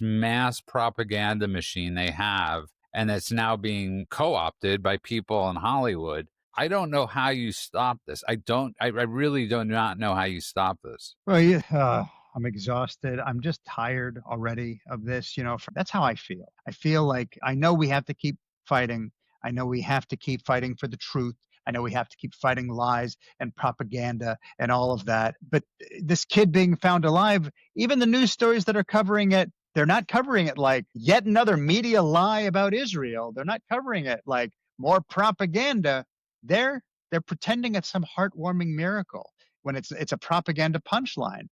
mass propaganda machine they have, and it's now being co-opted by people in Hollywood. I don't know how you stop this. I really do not know how you stop this. Well, yeah, I'm exhausted. I'm just tired already of this. That's how I feel. I feel like I know we have to keep fighting. I know we have to keep fighting for the truth. I know we have to keep fighting lies and propaganda and all of that. But this kid being found alive, even the news stories that are covering it, they're not covering it like yet another media lie about Israel. They're not covering it like more propaganda. They're pretending it's some heartwarming miracle when it's a propaganda punchline.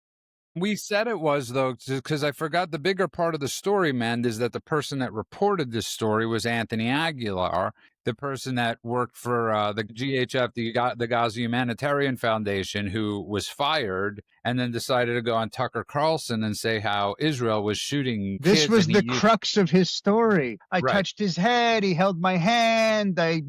We said it was, though, because I forgot the bigger part of the story, man, is that the person that reported this story was Anthony Aguilar, the person that worked for the GHF, the Gaza Humanitarian Foundation, who was fired and then decided to go on Tucker Carlson and say how Israel was shooting This kids. was the crux of his story. I Right. touched his head. He held my hand. I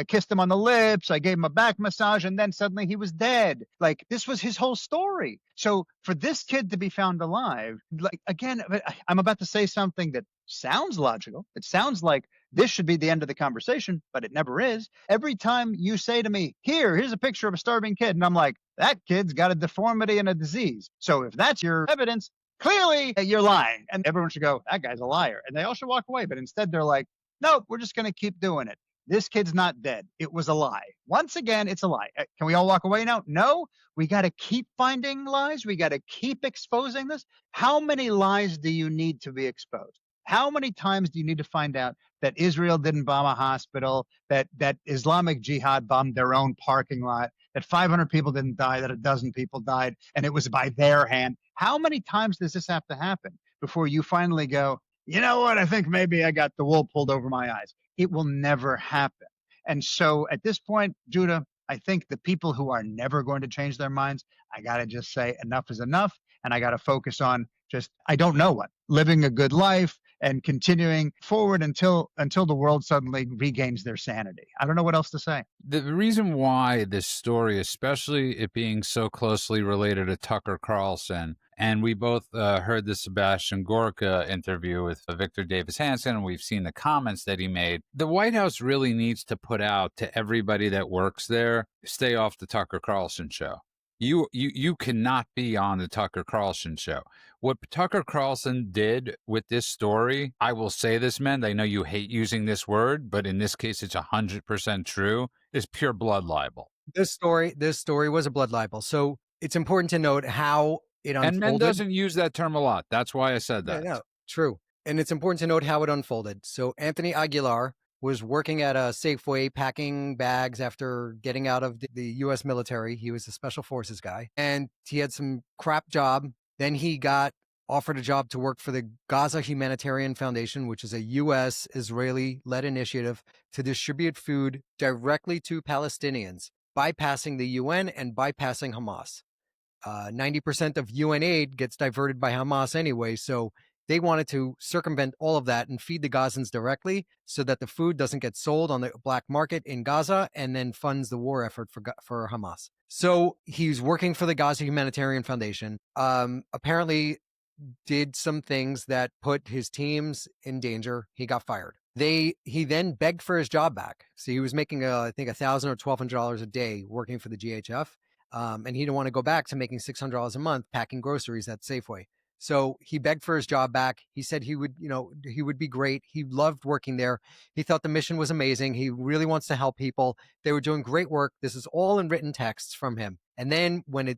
kissed him on the lips. I gave him a back massage. And then suddenly he was dead. Like, this was his whole story. So for this kid to be found alive, like, again, I'm about to say something that sounds logical. It sounds like this should be the end of the conversation, but it never is. Every time you say to me, here's a picture of a starving kid, and I'm like, that kid's got a deformity and a disease. So if that's your evidence, clearly you're lying. And everyone should go, that guy's a liar. And they all should walk away. But instead they're like, no, we're just going to keep doing it. This kid's not dead. It was a lie. Once again, it's a lie. Can we all walk away now? No, we got to keep finding lies. We got to keep exposing this. How many lies do you need to be exposed? How many times do you need to find out that Israel didn't bomb a hospital, that Islamic Jihad bombed their own parking lot, that 500 people didn't die, that a dozen people died, and it was by their hand? How many times does this have to happen before you finally go, you know what, I think maybe I got the wool pulled over my eyes? It will never happen. And so at this point, Judah, I think the people who are never going to change their minds, I got to just say enough is enough. And I got to focus on just, I don't know what, living a good life and continuing forward until the world suddenly regains their sanity. I don't know what else to say. The reason why this story, especially it being so closely related to Tucker Carlson, and we both heard the Sebastian Gorka interview with Victor Davis Hanson, and we've seen the comments that he made. The White House really needs to put out to everybody that works there, stay off the Tucker Carlson show. You cannot be on the Tucker Carlson show. What Tucker Carlson did with this story, I will say this, men, I know you hate using this word, but in this case, it's 100% true, is pure blood libel. This story was a blood libel. So it's important to note how it unfolded. And men doesn't use that term a lot. That's why I said that. Yeah, true. And it's important to note how it unfolded. So Anthony Aguilar was working at a Safeway packing bags after getting out of the U.S. military. He was a special forces guy, and he had some crap job. Then he got offered a job to work for the Gaza Humanitarian Foundation, which is a U.S. Israeli-led initiative to distribute food directly to Palestinians, bypassing the UN and bypassing Hamas. 90% of UN aid gets diverted by Hamas anyway, so they wanted to circumvent all of that and feed the Gazans directly so that the food doesn't get sold on the black market in Gaza and then funds the war effort for Hamas. So he's working for the Gaza Humanitarian Foundation. Apparently did some things that put his teams in danger. He got fired. He then begged for his job back. So he was making, I think, $1,000 or $1,200 a day working for the GHF. And he didn't want to go back to making $600 a month packing groceries at Safeway. So he begged for his job back. He said he would be great. He loved working there. He thought the mission was amazing. He really wants to help people. They were doing great work. This is all in written texts from him. And then when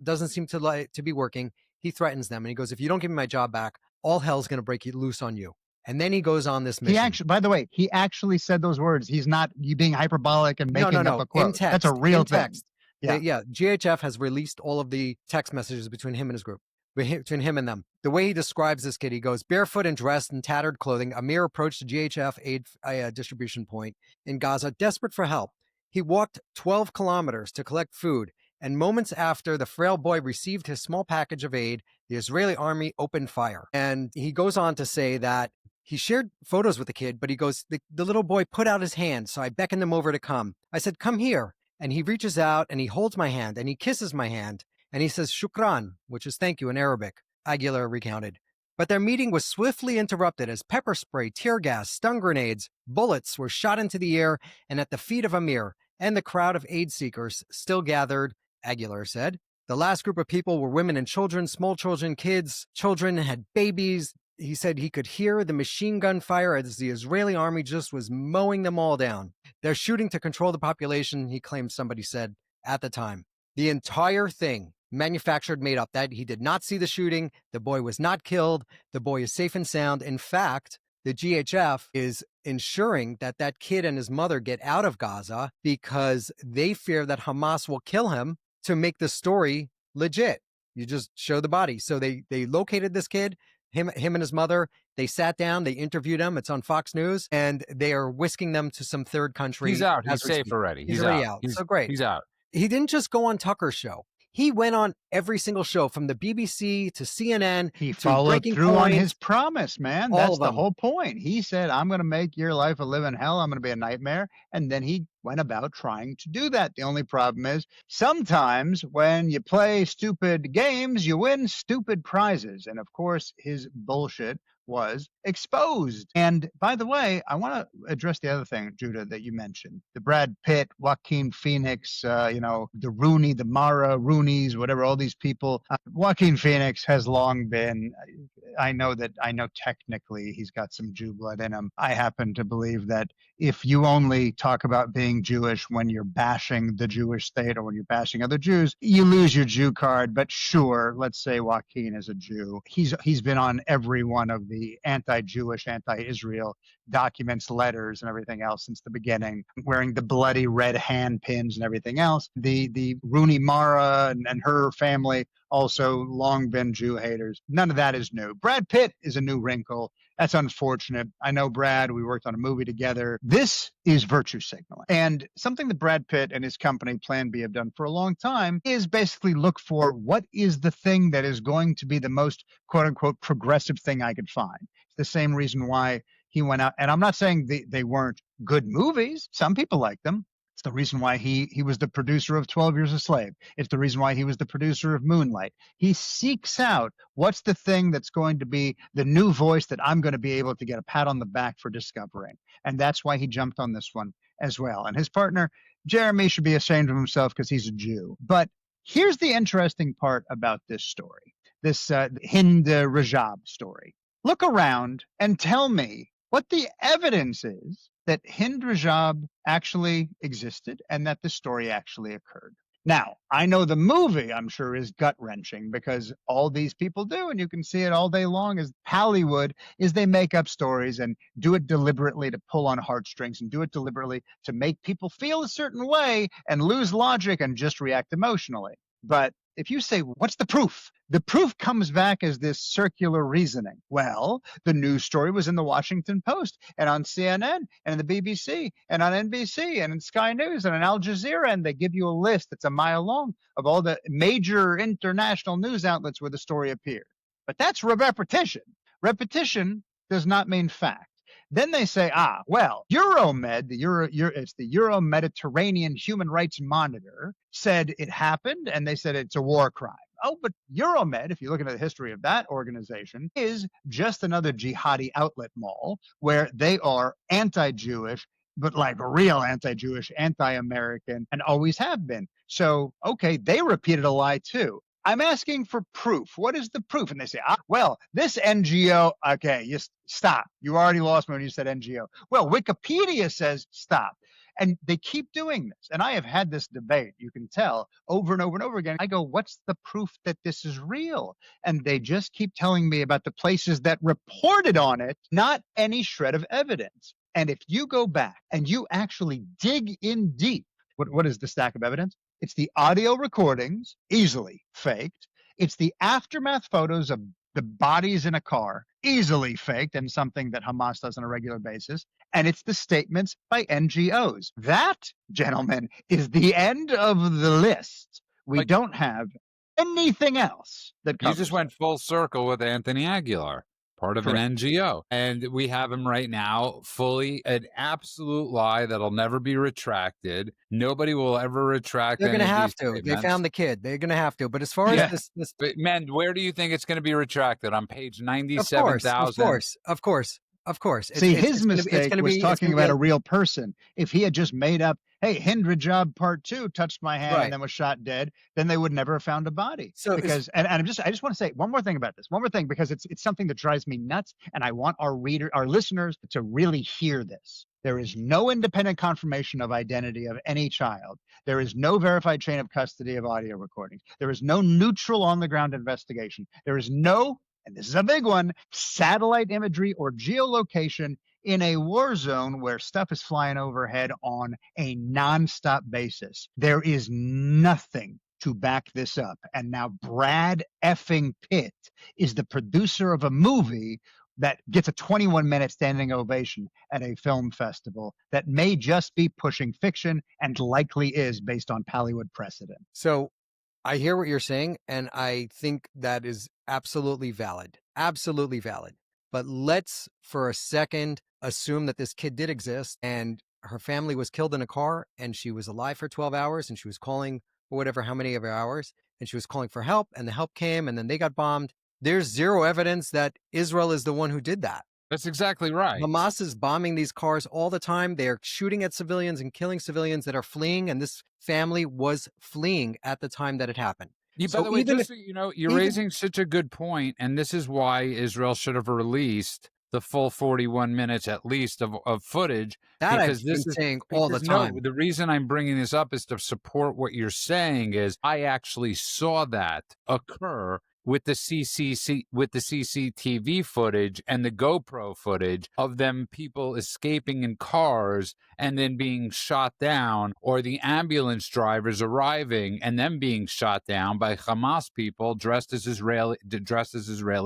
doesn't seem to be working, he threatens them and he goes, if you don't give me my job back, all hell's going to break loose on you. And then he goes on this mission. By the way, he actually said those words. He's not being hyperbolic and making up a quote. In text, that's a real in text. Thing. Yeah. GHF has released all of the text messages between him and his group. Between him and them. The way he describes this kid, he goes, barefoot and dressed in tattered clothing, Amir approached the GHF aid distribution point in Gaza, desperate for help. He walked 12 kilometers to collect food, and moments after the frail boy received his small package of aid, the Israeli army opened fire. And he goes on to say that he shared photos with the kid, but he goes, the little boy put out his hand, so I beckoned him over to come. I said, come here. And he reaches out, and he holds my hand, and he kisses my hand. And he says, shukran, which is thank you in Arabic, Aguilar recounted. But their meeting was swiftly interrupted as pepper spray, tear gas, stun grenades, bullets were shot into the air and at the feet of Amir and the crowd of aid seekers still gathered, Aguilar said. The last group of people were women and children, small children, kids. Children had babies. He said he could hear the machine gun fire as the Israeli army just was mowing them all down. They're shooting to control the population, he claimed somebody said at the time. The entire thing manufactured, made up, that he did not see the shooting. The boy was not killed. The boy is safe and sound. In fact, the GHF is ensuring that that kid and his mother get out of Gaza because they fear that Hamas will kill him to make the story legit. You just show the body. So they located this kid, him and his mother. They sat down, they interviewed him. It's on Fox News, and they are whisking them to some third country. He's out. He's safe already. He's already out. So great. He's out. He didn't just go on Tucker's show. He went on every single show from the BBC to CNN. He followed through on his promise, man. That's the whole point. He said, I'm going to make your life a living hell. I'm going to be a nightmare. And then he went about trying to do that. The only problem is sometimes when you play stupid games, you win stupid prizes. And of course, his bullshit was exposed. And by the way, I want to address the other thing, Judah, that you mentioned. The Brad Pitt, Joaquin Phoenix, the Rooney, the Mara, Roonies, whatever, all these people. Joaquin Phoenix has long been, I know technically he's got some Jew blood in him. I happen to believe that if you only talk about being Jewish when you're bashing the Jewish state or when you're bashing other Jews, you lose your Jew card. But sure, let's say Joaquin is a Jew. He's been on every one of the anti-Jewish, anti-Israel documents, letters, and everything else since the beginning, wearing the bloody red hand pins and everything else. The Rooney Mara and her family also long been Jew haters. None of that is new. Brad Pitt is a new wrinkle. That's unfortunate. I know Brad, we worked on a movie together. This is virtue signaling. And something that Brad Pitt and his company Plan B have done for a long time is basically look for what is the thing that is going to be the most quote unquote progressive thing I could find. It's the same reason why he went out. And I'm not saying they weren't good movies. Some people like them. It's the reason why he was the producer of 12 Years a Slave. It's the reason why he was the producer of Moonlight. He seeks out what's the thing that's going to be the new voice that I'm going to be able to get a pat on the back for discovering. And that's why he jumped on this one as well. And his partner, Jeremy, should be ashamed of himself because he's a Jew. But here's the interesting part about this story, this Hind Rajab story. Look around and tell me what the evidence is that Hind Rajab actually existed and that the story actually occurred. Now, I know the movie, I'm sure, is gut-wrenching because all these people do, and you can see it all day long, is Hollywood, is they make up stories and do it deliberately to pull on heartstrings and do it deliberately to make people feel a certain way and lose logic and just react emotionally. But if you say, what's the proof? The proof comes back as this circular reasoning. Well, the news story was in the Washington Post and on CNN and in the BBC and on NBC and in Sky News and on Al Jazeera. And they give you a list that's a mile long of all the major international news outlets where the story appeared. But that's repetition. Repetition does not mean fact. Then they say, Euromed, it's the Euro-Mediterranean Human Rights Monitor, said it happened, and they said it's a war crime. Oh, but Euromed, if you look into the history of that organization, is just another jihadi outlet mall where they are anti-Jewish, but like real anti-Jewish, anti-American, and always have been. So, okay, they repeated a lie too. I'm asking for proof. What is the proof? And they say, this NGO, okay, you stop. You already lost me when you said NGO. Well, Wikipedia says stop. And they keep doing this. And I have had this debate, you can tell, over and over and over again. I go, what's the proof that this is real? And they just keep telling me about the places that reported on it, not any shred of evidence. And if you go back and you actually dig in deep, what is the stack of evidence? It's the audio recordings, easily faked. It's the aftermath photos of the bodies in a car, easily faked, and something that Hamas does on a regular basis. And it's the statements by NGOs. That, gentlemen, is the end of the list. We don't have anything else that covers. You just went full circle with Anthony Aguilar, part of an NGO. And we have him right now, fully an absolute lie that'll never be retracted. Nobody will ever retract. They're going to have to. They found the kid. They're going to have to. But as far as this... But, man, where do you think it's going to be retracted? On page 97,000? Of course. Of course. See, his It's mistake gonna was be it's talking gonna be about a a real person. If he had just made up, hey, Hindra Job Part 2 touched my hand and right. then was shot dead, then they would never have found a body. So is Because and I just want to say one more thing about this. One more thing, because it's something that drives me nuts, and I want our listeners to really hear this. There is no independent confirmation of identity of any child. There is no verified chain of custody of audio recordings. There is no neutral on the ground investigation. There is no, and this is a big one, satellite imagery or geolocation in a war zone where stuff is flying overhead on a nonstop basis. There is nothing to back this up. And now Brad effing Pitt is the producer of a movie that gets a 21-minute standing ovation at a film festival that may just be pushing fiction and likely is based on Hollywood precedent. so I hear what you're saying, and I think that is absolutely valid. Absolutely valid. But let's for a second assume that this kid did exist and her family was killed in a car and she was alive for 12 hours and she was calling for whatever, how many of hours, and she was calling for help and the help came and then they got bombed. There's zero evidence that Israel is the one who did that. That's exactly right. Hamas is bombing these cars all the time. They're shooting at civilians and killing civilians that are fleeing, and this family was fleeing at the time that it happened. By So the way, even just if so you know, you're even raising such a good point, and this is why Israel should have released the full 41 minutes at least of footage, that I've because been this is saying all the because no, time. the reason I'm bringing this up is to support what you're saying. Is I actually saw that occur with the CCTV footage and the GoPro footage of them people escaping in cars and then being shot down, or the ambulance drivers arriving and them being shot down by Hamas people dressed as Israeli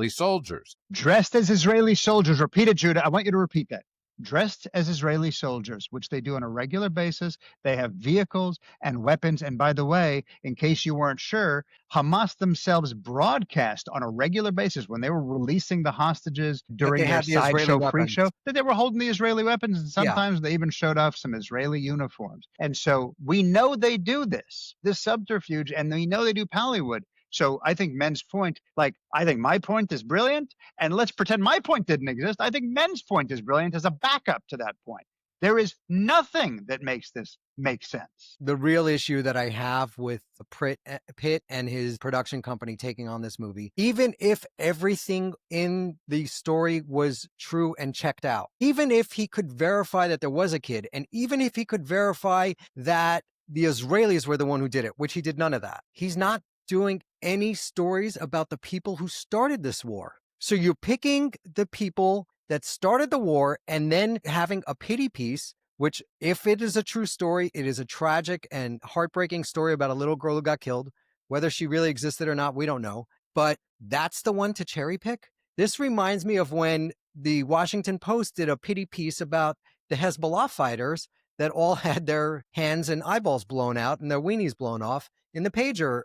soldiers. Dressed as Israeli soldiers. Repeat it, Judah. I want you to repeat that. Dressed as Israeli soldiers, which they do on a regular basis. They have vehicles and weapons. And by the way, in case you weren't sure, Hamas themselves broadcast on a regular basis when they were releasing the hostages That during they their had the Israeli sideshow freak weapons. show, that they were holding the Israeli weapons. And Yeah. sometimes they even showed off some Israeli uniforms. And so we know they do this subterfuge, and we know they do Hollywood. So I think men's point, I think my point is brilliant, and let's pretend my point didn't exist. I think men's point is brilliant as a backup to that point. There is nothing that makes this make sense. The real issue that I have with Pitt and his production company taking on this movie, even if everything in the story was true and checked out, even if he could verify that there was a kid, and even if he could verify that the Israelis were the one who did it, which he did none of that, he's not doing any stories about the people who started this war. So you're picking the people that started the war and then having a pity piece, which, if it is a true story, it is a tragic and heartbreaking story about a little girl who got killed. Whether she really existed or not, we don't know. But that's the one to cherry pick. This reminds me of when the Washington Post did a pity piece about the Hezbollah fighters that all had their hands and eyeballs blown out and their weenies blown off in the pager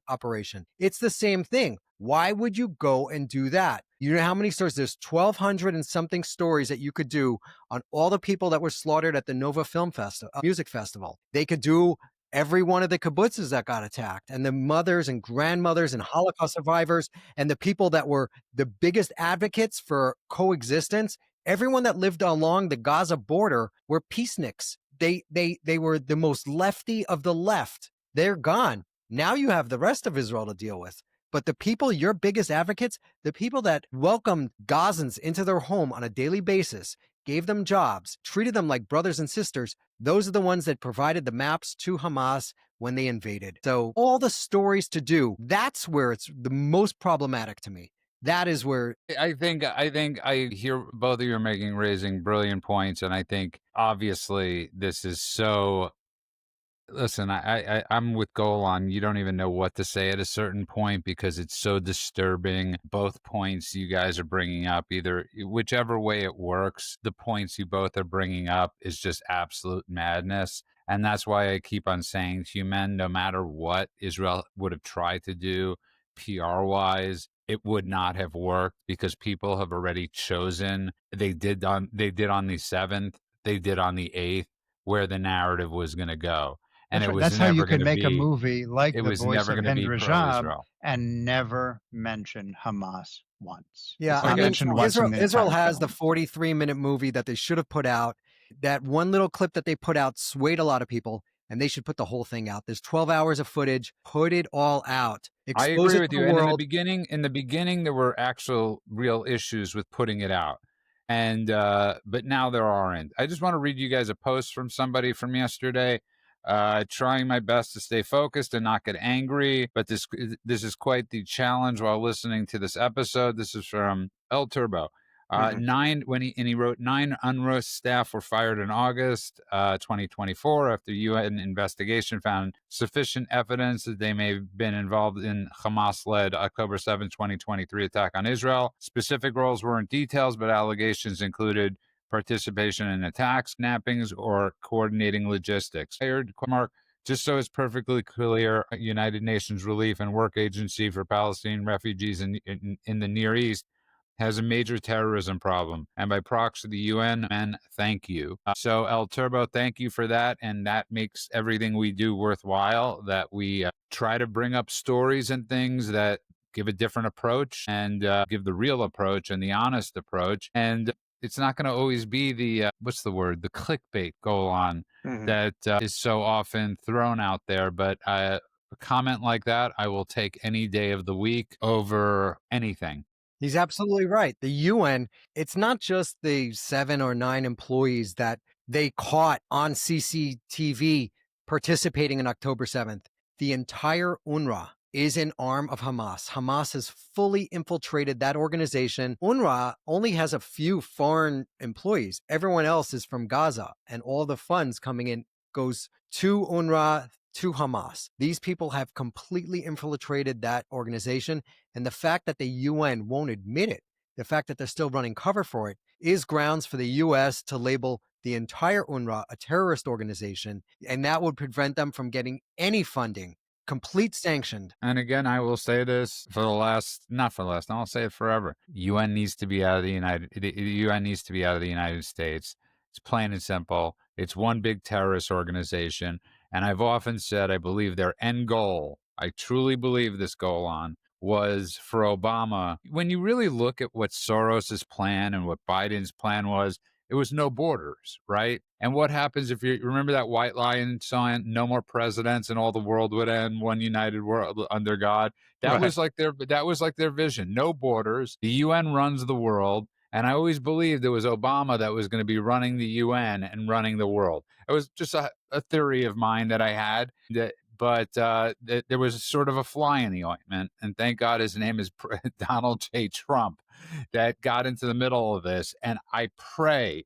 operation. It's the same thing. Why would you go and do that? You know how many stories? There's 1,200 and something stories that you could do on all the people that were slaughtered at the Nova Music Festival. They could do every one of the kibbutzes that got attacked, and the mothers and grandmothers and Holocaust survivors, and the people that were the biggest advocates for coexistence. Everyone that lived along the Gaza border were peaceniks. They were the most lefty of the left. They're gone. Now you have the rest of Israel to deal with. But the people, your biggest advocates, the people that welcomed Gazans into their home on a daily basis, gave them jobs, treated them like brothers and sisters, those are the ones that provided the maps to Hamas when they invaded. So all the stories to do, that's where it's the most problematic to me. That is where I think I hear both of you are raising brilliant points, and I think obviously this is so. Listen, I'm with Golan. You don't even know what to say at a certain point because it's so disturbing. Both points you guys are bringing up, either whichever way it works, the points you both are bringing up is just absolute madness. And that's why I keep on saying to you men, no matter what Israel would have tried to do PR-wise, it would not have worked because people have already chosen. They did on the 7th, they did on the 8th, where the narrative was going to go. And it was That's how you never can going to make a be. movie like It The was Voice never of going to be Hind Rajab pro-Israel. and never mention Hamas once. Yeah, It's I not mean, mentioned once in the Israel entire has the film. 43-minute movie that they should have put out. That one little clip that they put out swayed a lot of people, and they should put the whole thing out. There's 12 hours of footage. Put it all out. I Expose agree it with to you. the And world. in the beginning, there were actual real issues with putting it out. And but now there aren't. I just want to read you guys a post from somebody from yesterday. Trying my best to stay focused and not get angry, but this is quite the challenge while listening to this episode. This is from El Turbo. He wrote 9 UNRWA staff were fired in August 2024 after UN investigation found sufficient evidence that they may have been involved in Hamas-led October 7, 2023 attack on Israel. Specific roles weren't details, but allegations included participation in attacks, kidnappings, or coordinating logistics. Just so it's perfectly clear, United Nations Relief and Work Agency for Palestinian refugees in the Near East has a major terrorism problem, and by proxy the UN, and thank you. So El Turbo, thank you for that, and that makes everything we do worthwhile, that we try to bring up stories and things that give a different approach and give the real approach and the honest approach. And it's not going to always be the, the clickbait go on that is so often thrown out there. But a comment like that, I will take any day of the week over anything. He's absolutely right. The UN, it's not just the 7 or 9 employees that they caught on CCTV participating in October 7th. The entire UNRWA is an arm of Hamas. Hamas has fully infiltrated that organization. UNRWA only has a few foreign employees. Everyone else is from Gaza, and all the funds coming in goes to UNRWA, to Hamas. These people have completely infiltrated that organization, and the fact that the UN won't admit it, the fact that they're still running cover for it, is grounds for the US to label the entire UNRWA a terrorist organization, and that would prevent them from getting any funding, complete sanctioned. And again, I will say this I'll say it forever. UN needs to be out of the UN needs to be out of the United States. It's plain and simple. It's one big terrorist organization. And I've often said, I believe their end goal, I truly believe this goal was for Obama. When you really look at what Soros's plan and what Biden's plan was, it was no borders, right? And what happens if you remember that White Lion sign, no more presidents and all the world would end, one united world under God? That was like their vision. No borders. The UN runs the world. And I always believed it was Obama that was going to be running the UN and running the world. It was just a theory of mine that I had, but there was sort of a fly in the ointment. And thank God his name is Donald J. Trump that got into the middle of this. And I pray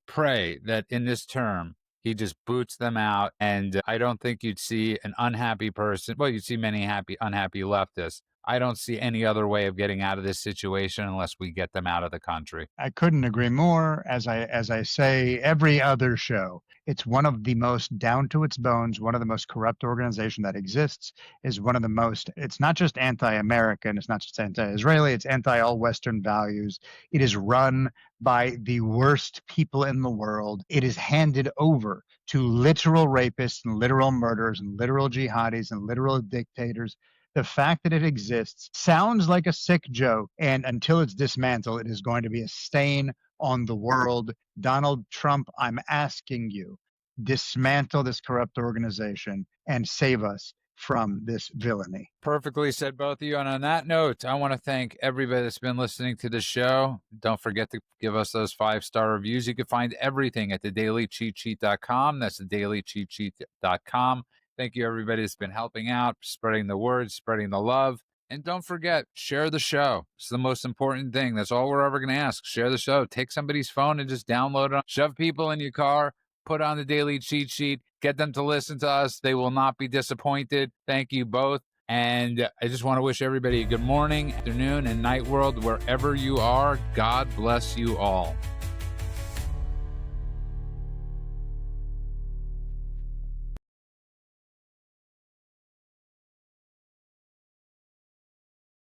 that in this term, he just boots them out. And I don't think you'd see an unhappy person. Well, you'd see many unhappy leftists. I don't see any other way of getting out of this situation unless we get them out of the country. I couldn't agree more. As I say every other show, it's one of the most down to its bones, one of the most corrupt organization that exists, is one of the most, it's not just anti-American, it's not just anti-Israeli, it's anti-all Western values. It is run by the worst people in the world. It is handed over to literal rapists and literal murderers and literal jihadis and literal dictators. The fact that it exists sounds like a sick joke, and until it's dismantled, it is going to be a stain on the world. Donald Trump, I'm asking you, dismantle this corrupt organization and save us from this villainy. Perfectly said, both of you. And on that note, I want to thank everybody that's been listening to the show. Don't forget to give us those 5-star reviews. You can find everything at thedailycheatsheet.com. That's thedailycheatsheet.com. Thank you, everybody that's been helping out, spreading the word, spreading the love. And don't forget, share the show. It's the most important thing. That's all we're ever going to ask. Share the show. Take somebody's phone and just download it. Shove people in your car. Put on the Daily Cheat Sheet. Get them to listen to us. They will not be disappointed. Thank you both. And I just want to wish everybody a good morning, afternoon, and night world, wherever you are. God bless you all.